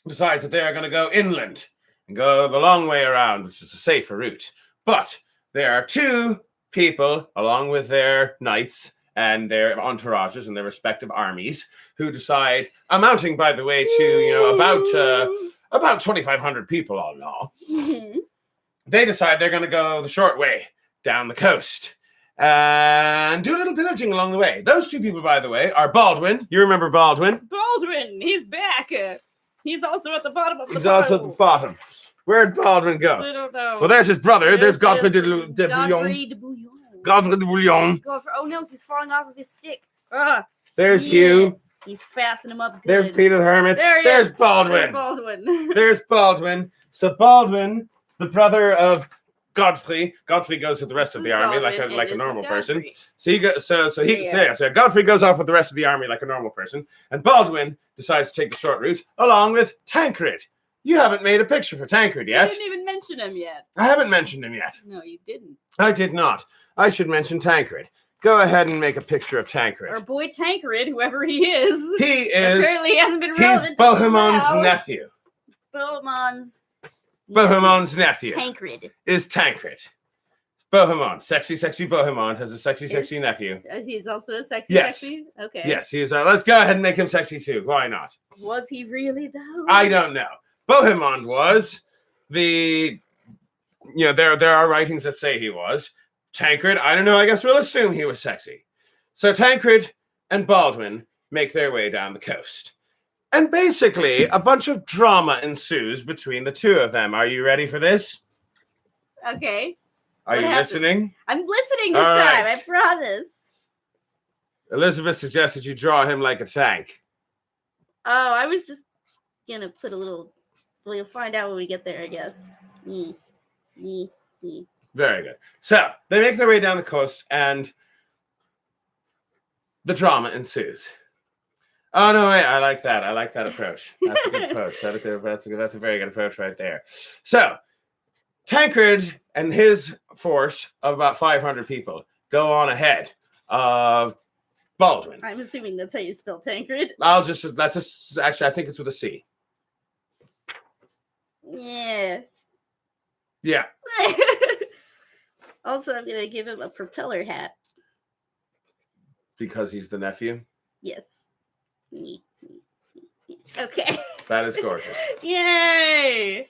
decides that they are going to go inland and go the long way around, which is a safer route. But there are two people, along with their knights and their entourages and their respective armies, who decide, amounting, by the way, to about 2,500 people all in all. Mm-hmm. They decide they're going to go the short way down the coast and do a little pillaging along the way. Those two people, by the way, are Baldwin. You remember Baldwin? Baldwin, he's back. He's also at the bottom of the He's also at the bottom. Where'd Baldwin go? I don't know. Well, there's his brother. There's Godfrey de Bouillon. Godfrey de Bouillon. Oh, no, he's falling off of his stick. There's Hugh. He's fastened him up good. There's Peter the Hermit. There's Baldwin. There's Baldwin. So Baldwin, the brother of Godfrey goes with the rest of the army like a normal person. So Godfrey goes off with the rest of the army like a normal person, and Baldwin decides to take the short route along with Tancred. You haven't made a picture for Tancred yet. You didn't even mention him yet. I haven't mentioned him yet. No, you didn't. I did not. I should mention Tancred. Go ahead and make a picture of Tancred. Our boy Tancred, whoever he is. He is. Apparently he hasn't been relevant. He's Bohemon's nephew. Bohemon's nephew. Tancred. Is Tancred. Bohemond, sexy Bohemond has a sexy nephew. He's also a sexy. Okay. Yes, he is. Let's go ahead and make him sexy too. Why not? Was he really though? I don't know. Bohemond was the. There are writings that say he was. Tancred, I don't know. I guess we'll assume he was sexy. So Tancred and Baldwin make their way down the coast. And basically, a bunch of drama ensues between the two of them. Are you ready for this? Okay. Are you listening? I'm listening this time, I promise. Elizabeth suggested you draw him like a tank. Oh, I was just gonna put a little... We'll find out when we get there, I guess. Very good. So, they make their way down the coast, and the drama ensues. Oh, no, wait, I like that. I like that approach. That's a good approach. That's a very good approach right there. So, Tancred and his force of about 500 people go on ahead of Baldwin. I'm assuming that's how you spell Tancred. Actually, I think it's with a C. Yeah. Yeah. Also, I'm going to give him a propeller hat. Because he's the nephew? Yes. Okay. That is gorgeous. Yay!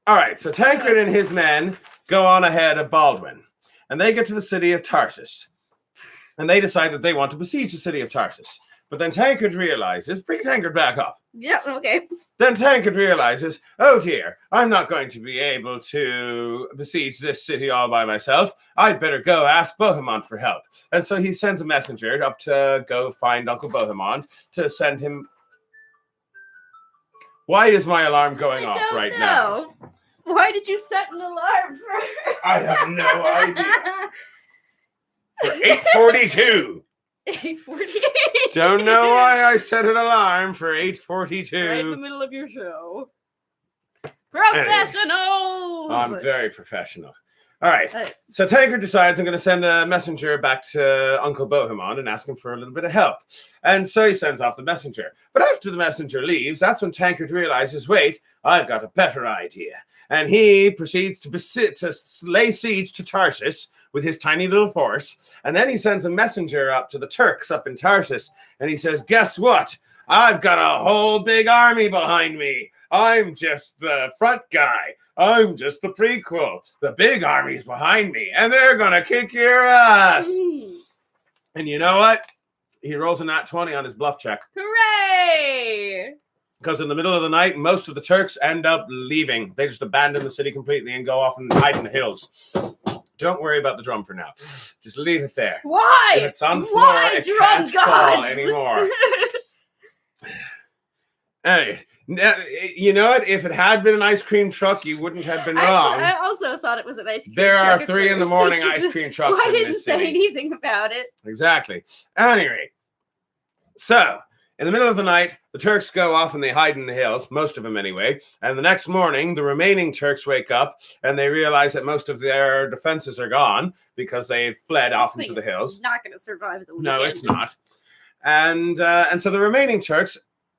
All right, so Tancred and his men go on ahead of Baldwin, and they get to the city of Tarsus, and they decide that they want to besiege the city of Tarsus. But then Tancred realizes, bring Tancred back up. Yeah, okay. Then Tancred realizes, oh dear, I'm not going to be able to besiege this city all by myself. I'd better go ask Bohemond for help. And so he sends a messenger up to go find Uncle Bohemond to send him... Why is my alarm going off right now? Why did you set an alarm for? I have no idea. For 8:42. 8:48. Don't know why I set an alarm for 8:42. Right in the middle of your show. Professionals. I'm very professional. All right. So Tancred decides I'm going to send a messenger back to Uncle Bohemond and ask him for a little bit of help. And so he sends off the messenger. But after the messenger leaves, that's when Tancred realizes, wait, I've got a better idea. And he proceeds to lay siege to Tarsus with his tiny little force. And then he sends a messenger up to the Turks up in Tarsus. And he says, guess what? I've got a whole big army behind me. I'm just the front guy. I'm just the prequel. The big army's behind me, and they're gonna kick your ass. And you know what? He rolls a nat 20 on his bluff check. Hooray! Because in the middle of the night, most of the Turks end up leaving. They just abandon the city completely and go off and hide in the hills. Don't worry about the drum for now. Just leave it there. Why? If it's on the floor, it can't fall anymore. Anyway, you know what? If it had been an ice cream truck, you wouldn't have been wrong. I also thought it was an ice cream truck. There are 3 in the morning ice cream trucks in this city. I didn't say anything about it. Exactly. Anyway, so in the middle of the night, the Turks go off and they hide in the hills, most of them anyway. And the next morning, the remaining Turks wake up and they realize that most of their defenses are gone because they fled off into the hills. It's not going to survive the weekend. No, it's not. And so the remaining Turks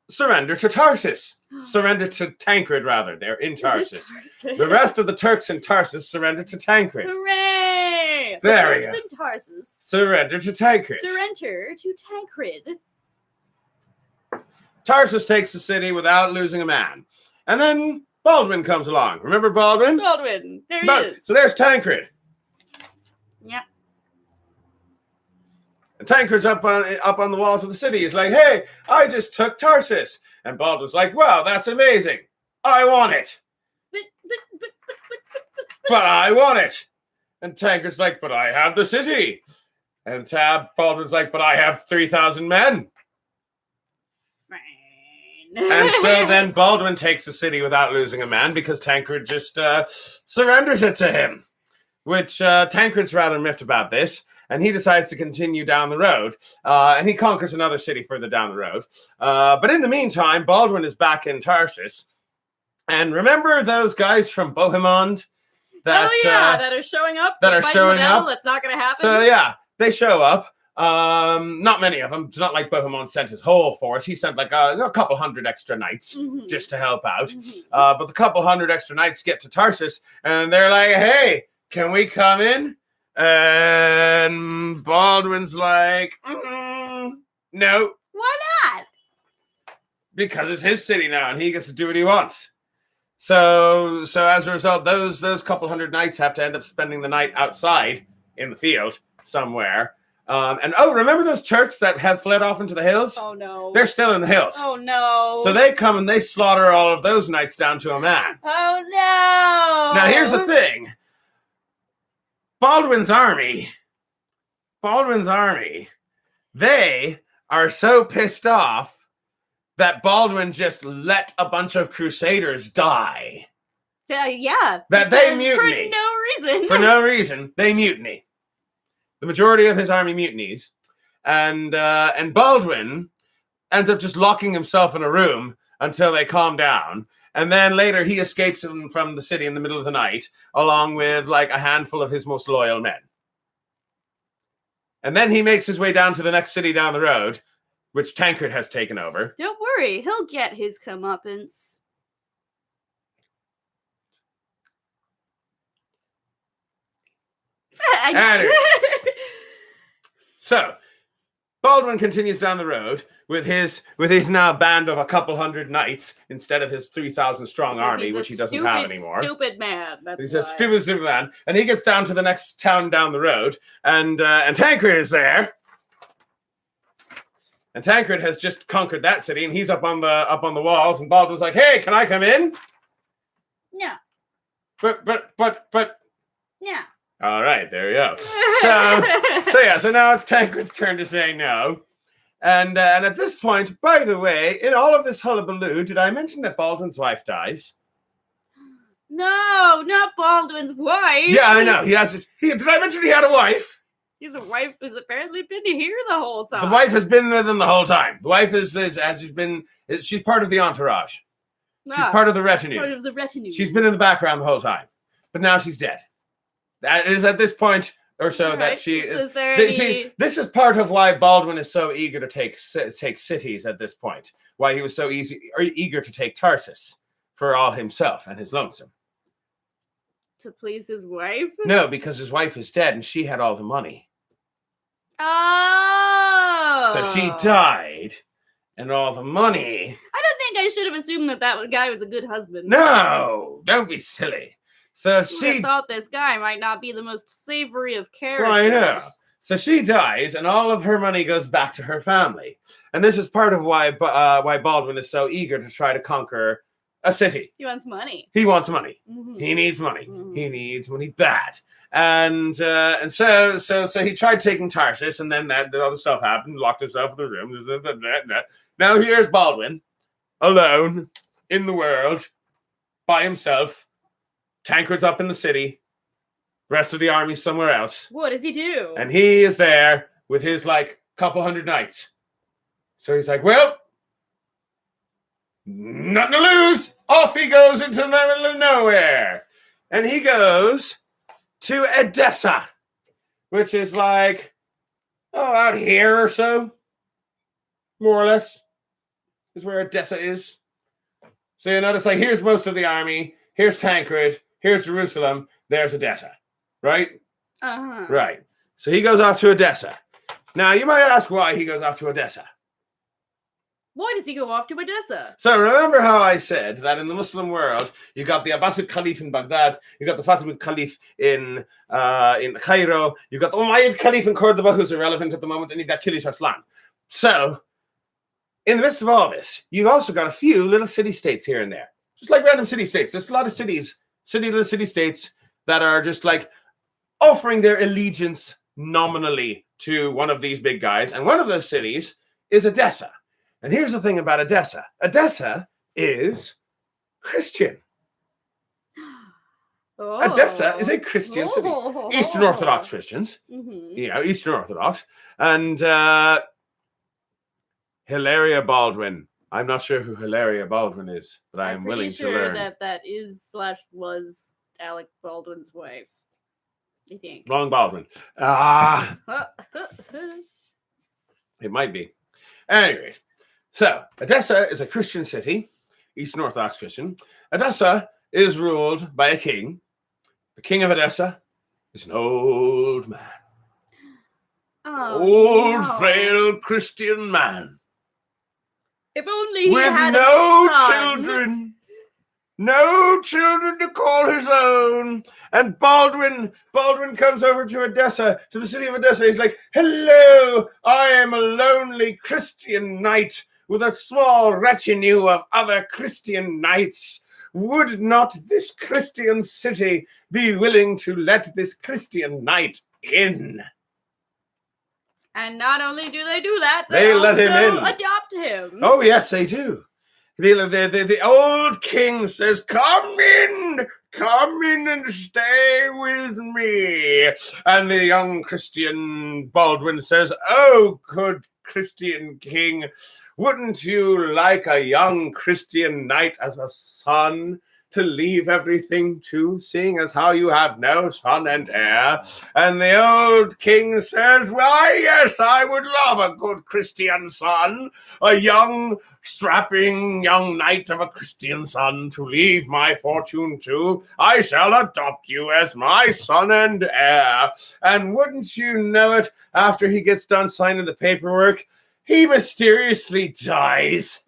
surrender to Tarsus. Surrender to Tancred, rather. They're in Tarsus. The rest of the Turks in Tarsus surrender to Tancred. Hooray! There we go. go. In Tarsus. Surrender to Tancred. Surrender to Tancred. Tarsus takes the city without losing a man. And then Baldwin comes along. Remember Baldwin? Baldwin. There he is. So there's Tancred. Yep. And Tancred's up on the walls of the city. He's like, hey, I just took Tarsus. And Baldwin's like, wow, that's amazing. I want it. But I want it. And Tancred's like, but I have the city. And Baldwin's like, but I have 3,000 men. And so then Baldwin takes the city without losing a man because Tancred just surrenders it to him. Which Tancred's rather miffed about this. And he decides to continue down the road. And he conquers another city further down the road. But in the meantime, Baldwin is back in Tarsus. And remember those guys from Bohemond? That are showing up? That's not going to happen? So, yeah, they show up. Not many of them. It's not like Bohemond sent his whole force. He sent like a couple hundred extra knights just to help out. But the couple hundred extra knights get to Tarsus. And they're like, hey, can we come in? And Baldwin's like, no. Why not? Because it's his city now, and he gets to do what he wants. So as a result, those couple hundred knights have to end up spending the night outside in the field somewhere. And remember those Turks that have fled off into the hills? Oh no. They're still in the hills. Oh no. So they come and they slaughter all of those knights down to a man. Oh no. Now here's the thing. Baldwin's army, they are so pissed off that Baldwin just let a bunch of crusaders die. Yeah. That they mutiny. For no reason. For no reason, they mutiny. The majority of his army mutinies. And Baldwin ends up just locking himself in a room until they calm down. And then later he escapes from the city in the middle of the night, along with like a handful of his most loyal men. And then he makes his way down to the next city down the road, which Tancred has taken over. Don't worry, he'll get his comeuppance. Anyway. So, Baldwin continues down the road with his now band of a couple hundred knights instead of his 3,000 strong army, which he doesn't have anymore. Stupid man. He's a stupid man, and he gets down to the next town down the road, and Tancred is there. And Tancred has just conquered that city, and he's up on the walls. And Baldwin's like, "Hey, can I come in?" No. But. Yeah. All right, there we go. So now it's Tancred's turn to say no. And at this point, by the way, in all of this hullabaloo, did I mention that Baldwin's wife dies? No, not Baldwin's wife. Yeah, I know. Did I mention he had a wife? His wife has apparently been here the whole time. The wife has been with him the whole time. The wife she's part of the entourage. She's part of the retinue. Part of the retinue. She's been in the background the whole time. But now she's dead. That is at this point or so that she is. Is there any... See, this is part of why Baldwin is so eager to take cities at this point. Why he was so eager to take Tarsus for all himself and his lonesome. To please his wife? No, because his wife is dead and she had all the money. Oh. So she died and all the money. I don't think I should have assumed that guy was a good husband. No, don't be silly. So she thought this guy might not be the most savory of characters. Well, I know. So she dies, and all of her money goes back to her family. And this is part of why Baldwin is so eager to try to conquer a city. He wants money. He wants money. Mm-hmm. He needs money. Mm-hmm. He needs money bad. And so he tried taking Tarsus, and then the other stuff happened. Locked himself in the room. Now here's Baldwin, alone in the world, by himself. Tancred's up in the city. Rest of the army's somewhere else. What does he do? And he is there with his couple hundred knights. So he's like, well, nothing to lose. Off he goes into the middle of nowhere. And he goes to Edessa, which is out here or so. More or less is where Edessa is. So you notice here's most of the army. Here's Tancred. Here's Jerusalem. There's Edessa. Right? Uh-huh. Right. So he goes off to Edessa. Now, you might ask why he goes off to Edessa. Why does he go off to Edessa? So remember how I said that in the Muslim world, you got the Abbasid Caliph in Baghdad, you got the Fatimid Caliph in Cairo, you got the Umayyad Caliph in Cordoba, who's irrelevant at the moment, and you've got Kilis Arslan. So, in the midst of all this, you've also got a few little city-states here and there. Just like random city-states. There's a lot of little city-states that are just offering their allegiance nominally to one of these big guys. And one of those cities is Edessa. And here's the thing about Edessa. Edessa is Christian. Oh. Edessa is a Christian city. Eastern Orthodox Christians. Mm-hmm. Eastern Orthodox. And Hilaria Baldwin. I'm not sure who Hilaria Baldwin is, but I'm willing to learn. that is/was Alec Baldwin's wife. I think. Wrong Baldwin. It might be. Anyway, so Edessa is a Christian city, Eastern Orthodox Christian. Edessa is ruled by a king, the king of Edessa, is an old man. Oh, frail Christian man. If only he with had no a son. children. No children to call his own. And Baldwin comes over to Edessa, to the city of Edessa. He's like, hello, I am a lonely Christian knight with a small retinue of other Christian knights. Would not this Christian city be willing to let this Christian knight in? And not only do they do that, they let also him in. Adopt him. Oh, yes, they do. The old king says, come in and stay with me. And the young Christian Baldwin says, oh, good Christian king, wouldn't you like a young Christian knight as a son to leave everything to, seeing as how you have no son and heir? And the old king says, why, yes, I would love a good Christian son, a young, strapping young knight of a Christian son to leave my fortune to. I shall adopt you as my son and heir. And wouldn't you know it, after he gets done signing the paperwork, he mysteriously dies.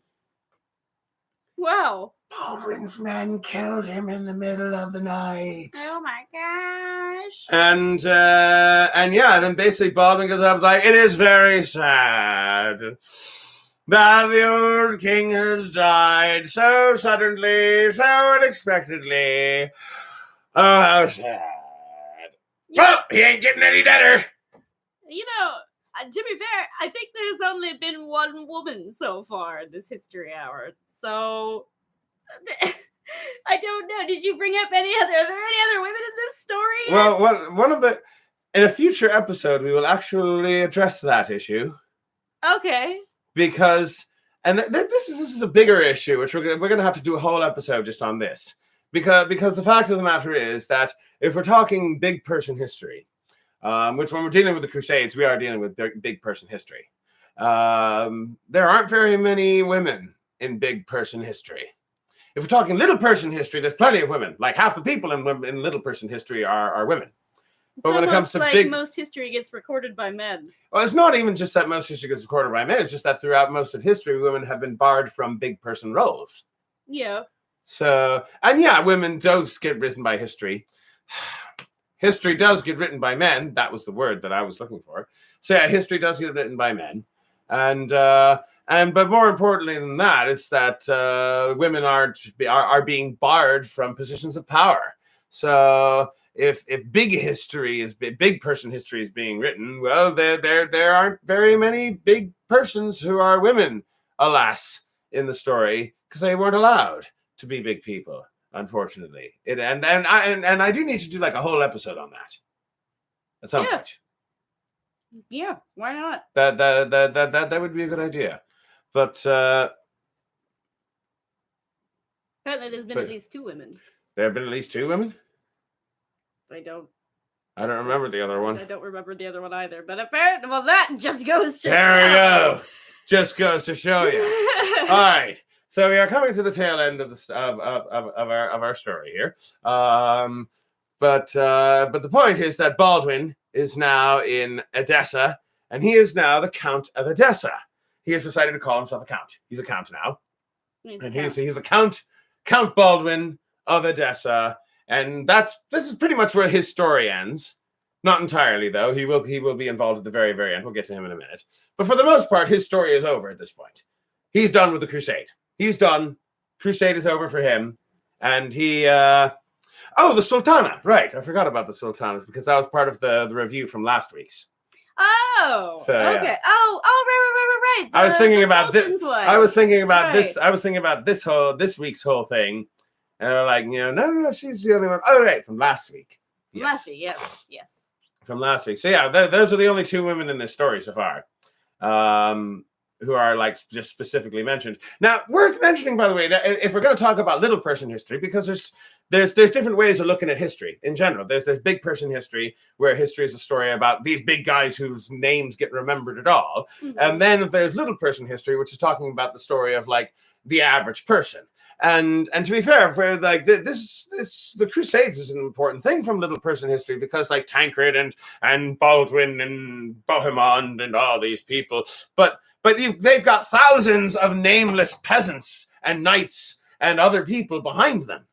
Wow. Baldwin's men killed him in the middle of the night. Oh my gosh. And then basically Baldwin goes up like, it is very sad that the old king has died so suddenly, so unexpectedly. Oh, how sad. Well, he ain't getting any better. You know, to be fair, I think there's only been one woman so far in this history hour. So I don't know. Did you bring up are there any other women in this story? Well, in a future episode, we will actually address that issue. Okay. Because, and this is a bigger issue, which we're going to have to do a whole episode just on this. Because the fact of the matter is that if we're talking big person history, which when we're dealing with the Crusades, we are dealing with big person history. There aren't very many women in big person history. If we're talking little person history, there's plenty of women. Like half the people in little person history are women. It's but when it comes to like most history gets recorded by men. Well, it's not even just that most history gets recorded by men. It's just that throughout most of history, women have been barred from big person roles. Yeah. So, and yeah, women does get written by history. History does get written by men. That was the word that I was looking for. So yeah, history does get written by men. But more importantly than that, it's that women are being barred from positions of power. So if big person history is being written, well, there aren't very many big persons who are women, alas, in the story, because they weren't allowed to be big people, unfortunately. And I do need to do like a whole episode on that at some point. Yeah, why not? That would be a good idea. But apparently there's been at least 2 women. There have been at least 2 women? I don't remember the other one. I don't remember the other one either. But apparently, well, that just goes to there we go. Just goes to show you. All right. So we are coming to the tail end of our story here. But the point is that Baldwin is now in Edessa, and he is now the Count of Edessa. He has decided to call himself a count. He's a count now. He's a count, Count Baldwin of Edessa. And this is pretty much where his story ends. Not entirely, though. He will be involved at the very, very end. We'll get to him in a minute. But for the most part, his story is over at this point. He's done with the Crusade. He's done. Crusade is over for him. And he... the Sultana. Right. I forgot about the Sultanas because that was part of the review from last week's. Oh, so, okay. Yeah. Oh, right. I was thinking about this. I was thinking about right. this. I was thinking about this week's whole thing. And they're like, no, she's the only one. Oh, right, from last week. Yes. Last week, yes. From last week. So, yeah, those are the only 2 women in this story so far who are, like, just specifically mentioned. Now, worth mentioning, by the way, if we're going to talk about little person history, because there's different ways of looking at history in general. There's big person history, where history is a story about these big guys whose names get remembered at all. Mm-hmm. And then there's little person history, which is talking about the story of, like, the average person. And to be fair, for like the Crusades is an important thing from Little Person history, because like Tancred and Baldwin and Bohemond and all these people, but they've got thousands of nameless peasants and knights and other people behind them.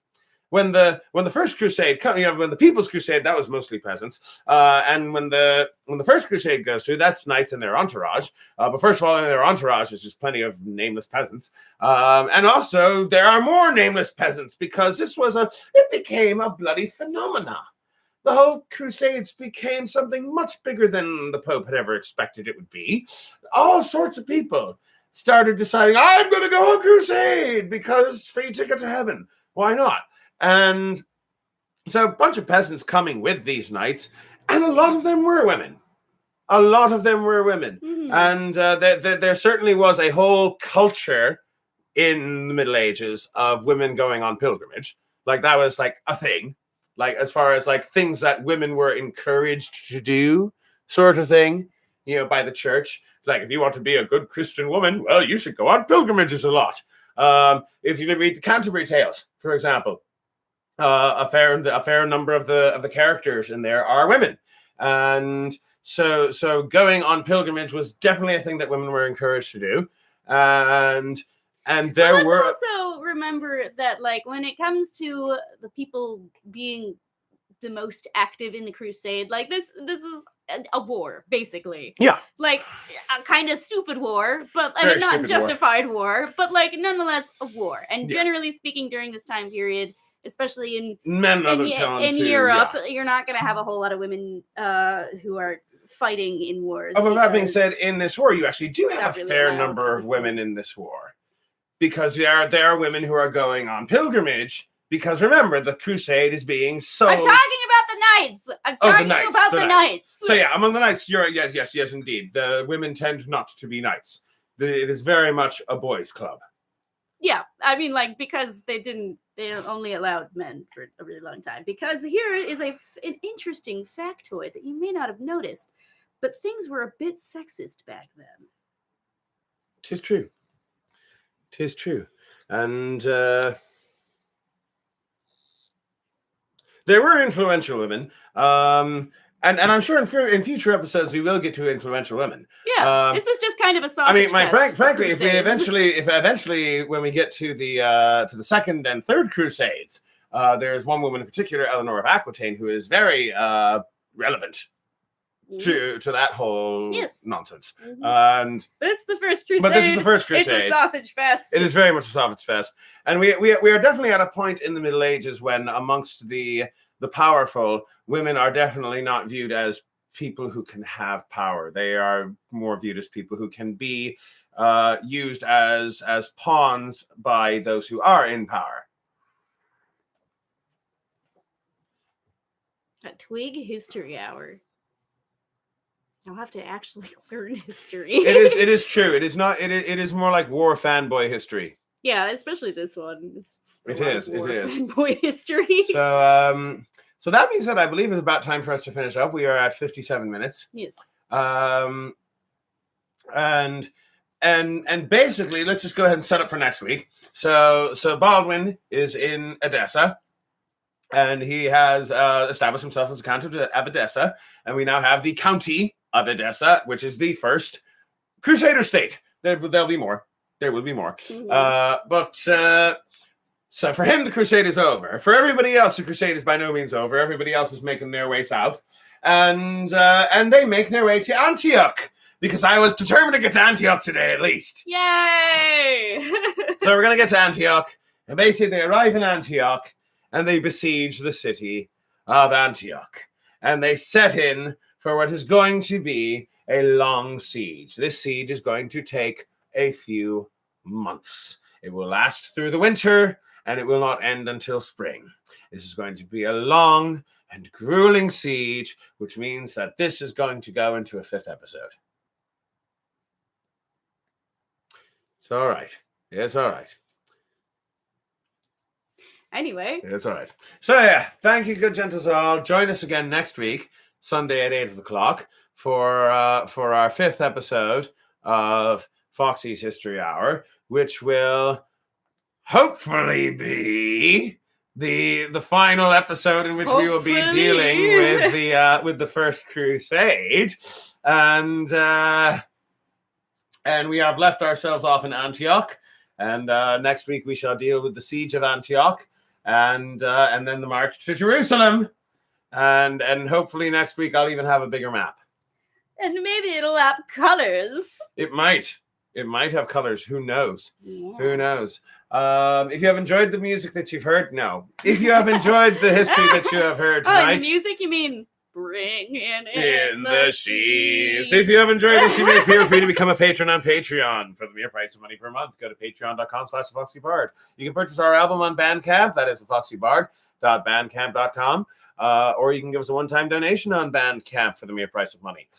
When the First Crusade, when the People's Crusade, that was mostly peasants, and when the First Crusade goes through, that's knights and their entourage. But first of all, in their entourage is just plenty of nameless peasants, and also there are more nameless peasants, because it became a bloody phenomena. The whole Crusades became something much bigger than the Pope had ever expected it would be. All sorts of people started deciding, I'm going to go on crusade because free ticket to heaven. Why not? And so a bunch of peasants coming with these knights, and a lot of them were women. Mm-hmm. And there certainly was a whole culture in the Middle Ages of women going on pilgrimage. Like, that was like a thing. Like, as far as like things that women were encouraged to do, sort of thing, by the church. Like, if you want to be a good Christian woman, well, you should go on pilgrimages a lot. If you read the Canterbury Tales, for example, a fair number of the characters in there are women, and so going on pilgrimage was definitely a thing that women were encouraged to do, and there were also remember that, like, when it comes to the people being the most active in the crusade, like this is a war, basically. Yeah, like a kind of stupid war, but I mean, not justified war, but like nonetheless a war. And generally speaking, during this time period, especially in Europe, you're not going to have a whole lot of women who are fighting in wars. Although that being said, in this war, you actually do have a fair number of women in this war, because there are women who are going on pilgrimage. Because remember, the crusade is being sold. I'm talking about the knights. I'm talking about the knights. So yeah, among the knights, you're yes, indeed. The women tend not to be knights. It is very much a boys' club. Yeah, I mean, like, because they only allowed men for a really long time. Because here is an interesting factoid that you may not have noticed, but things were a bit sexist back then. 'Tis true. And there were influential women, and I'm sure in future episodes we will get to influential women. Yeah, this is just kind of a sausage. I mean, frankly, if eventually when we get to the Second and Third Crusades, there's one woman in particular, Eleanor of Aquitaine, who is very relevant to that whole nonsense. Mm-hmm. And this is the First Crusade. But this is the First Crusade. It's a sausage fest. It is very much a sausage fest, and we are definitely at a point in the Middle Ages when, amongst the powerful, women are definitely not viewed as people who can have power. They are more viewed as people who can be used as pawns by those who are in power. A Twig History Hour. I'll have to actually learn history. It is true. It is not. It is more like war fanboy history. Yeah, especially this one. It is fanboy history. So that being said, I believe it's about time for us to finish up. We are at 57 minutes. Yes. And basically, let's just go ahead and set up for next week. So Baldwin is in Edessa, and he has established himself as a Count of Edessa, and we now have the County of Edessa, which is the first Crusader state. There'll be more. There will be more. Mm-hmm. So for him, the crusade is over. For everybody else, the crusade is by no means over. Everybody else is making their way south, and they make their way to Antioch, because I was determined to get to Antioch today, at least. Yay! So we're going to get to Antioch, and basically they arrive in Antioch, and they besiege the city of Antioch. And they set in for what is going to be a long siege. This siege is going to take a few months. It will last through the winter, and it will not end until spring. This is going to be a long and grueling siege, which means that this is going to go into a 5th episode. It's all right. It's all right. Anyway. It's all right. So, yeah, thank you, good gentles all. Join us again next week, Sunday at 8 o'clock, for our 5th episode of Foxy's History Hour, which will hopefully be the final episode in which we will be Hopefully. dealing with the First Crusade, and we have left ourselves off in Antioch, and next week we shall deal with the siege of Antioch, and then the march to Jerusalem, and hopefully next week I'll even have a bigger map. And maybe it'll have colors. It might have colors. Who knows? Yeah. Who knows? If you have enjoyed the music that you've heard, no. If you have enjoyed the history that you have heard Oh, tonight, and the music, you mean bring in the sheaves. If you have enjoyed this, you may feel free to become a patron on Patreon for the mere price of money per month. Go to patreon.com/thefoxybard. You can purchase our album on Bandcamp. That is thefoxybard.bandcamp.com. Or you can give us a one-time donation on Bandcamp for the mere price of money.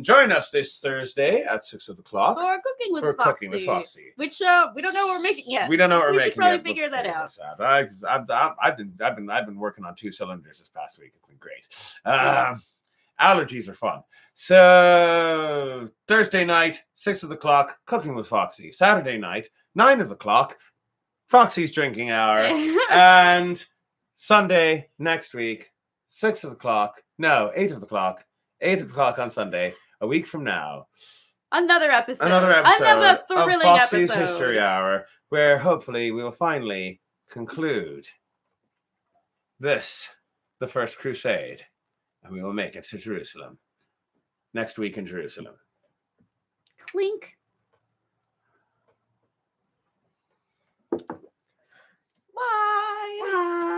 Join us this Thursday at 6 o'clock for Cooking with Foxy. Which we don't know what we're making yet. We don't know what we're making should probably yet. Figure that out. I've been working on 2 cylinders this past week. It's been great. Allergies are fun. So Thursday night, 6 o'clock, Cooking with Foxy. Saturday night, 9 o'clock, Foxy's drinking hour. And Sunday next week, 6 o'clock. No, 8 o'clock. 8 o'clock on Sunday, a week from now. Another episode. Another thrilling of Foxy's episode. History Hour, where hopefully we'll finally conclude the First Crusade, and we will make it to Jerusalem. Next week in Jerusalem. Clink. Bye. Bye.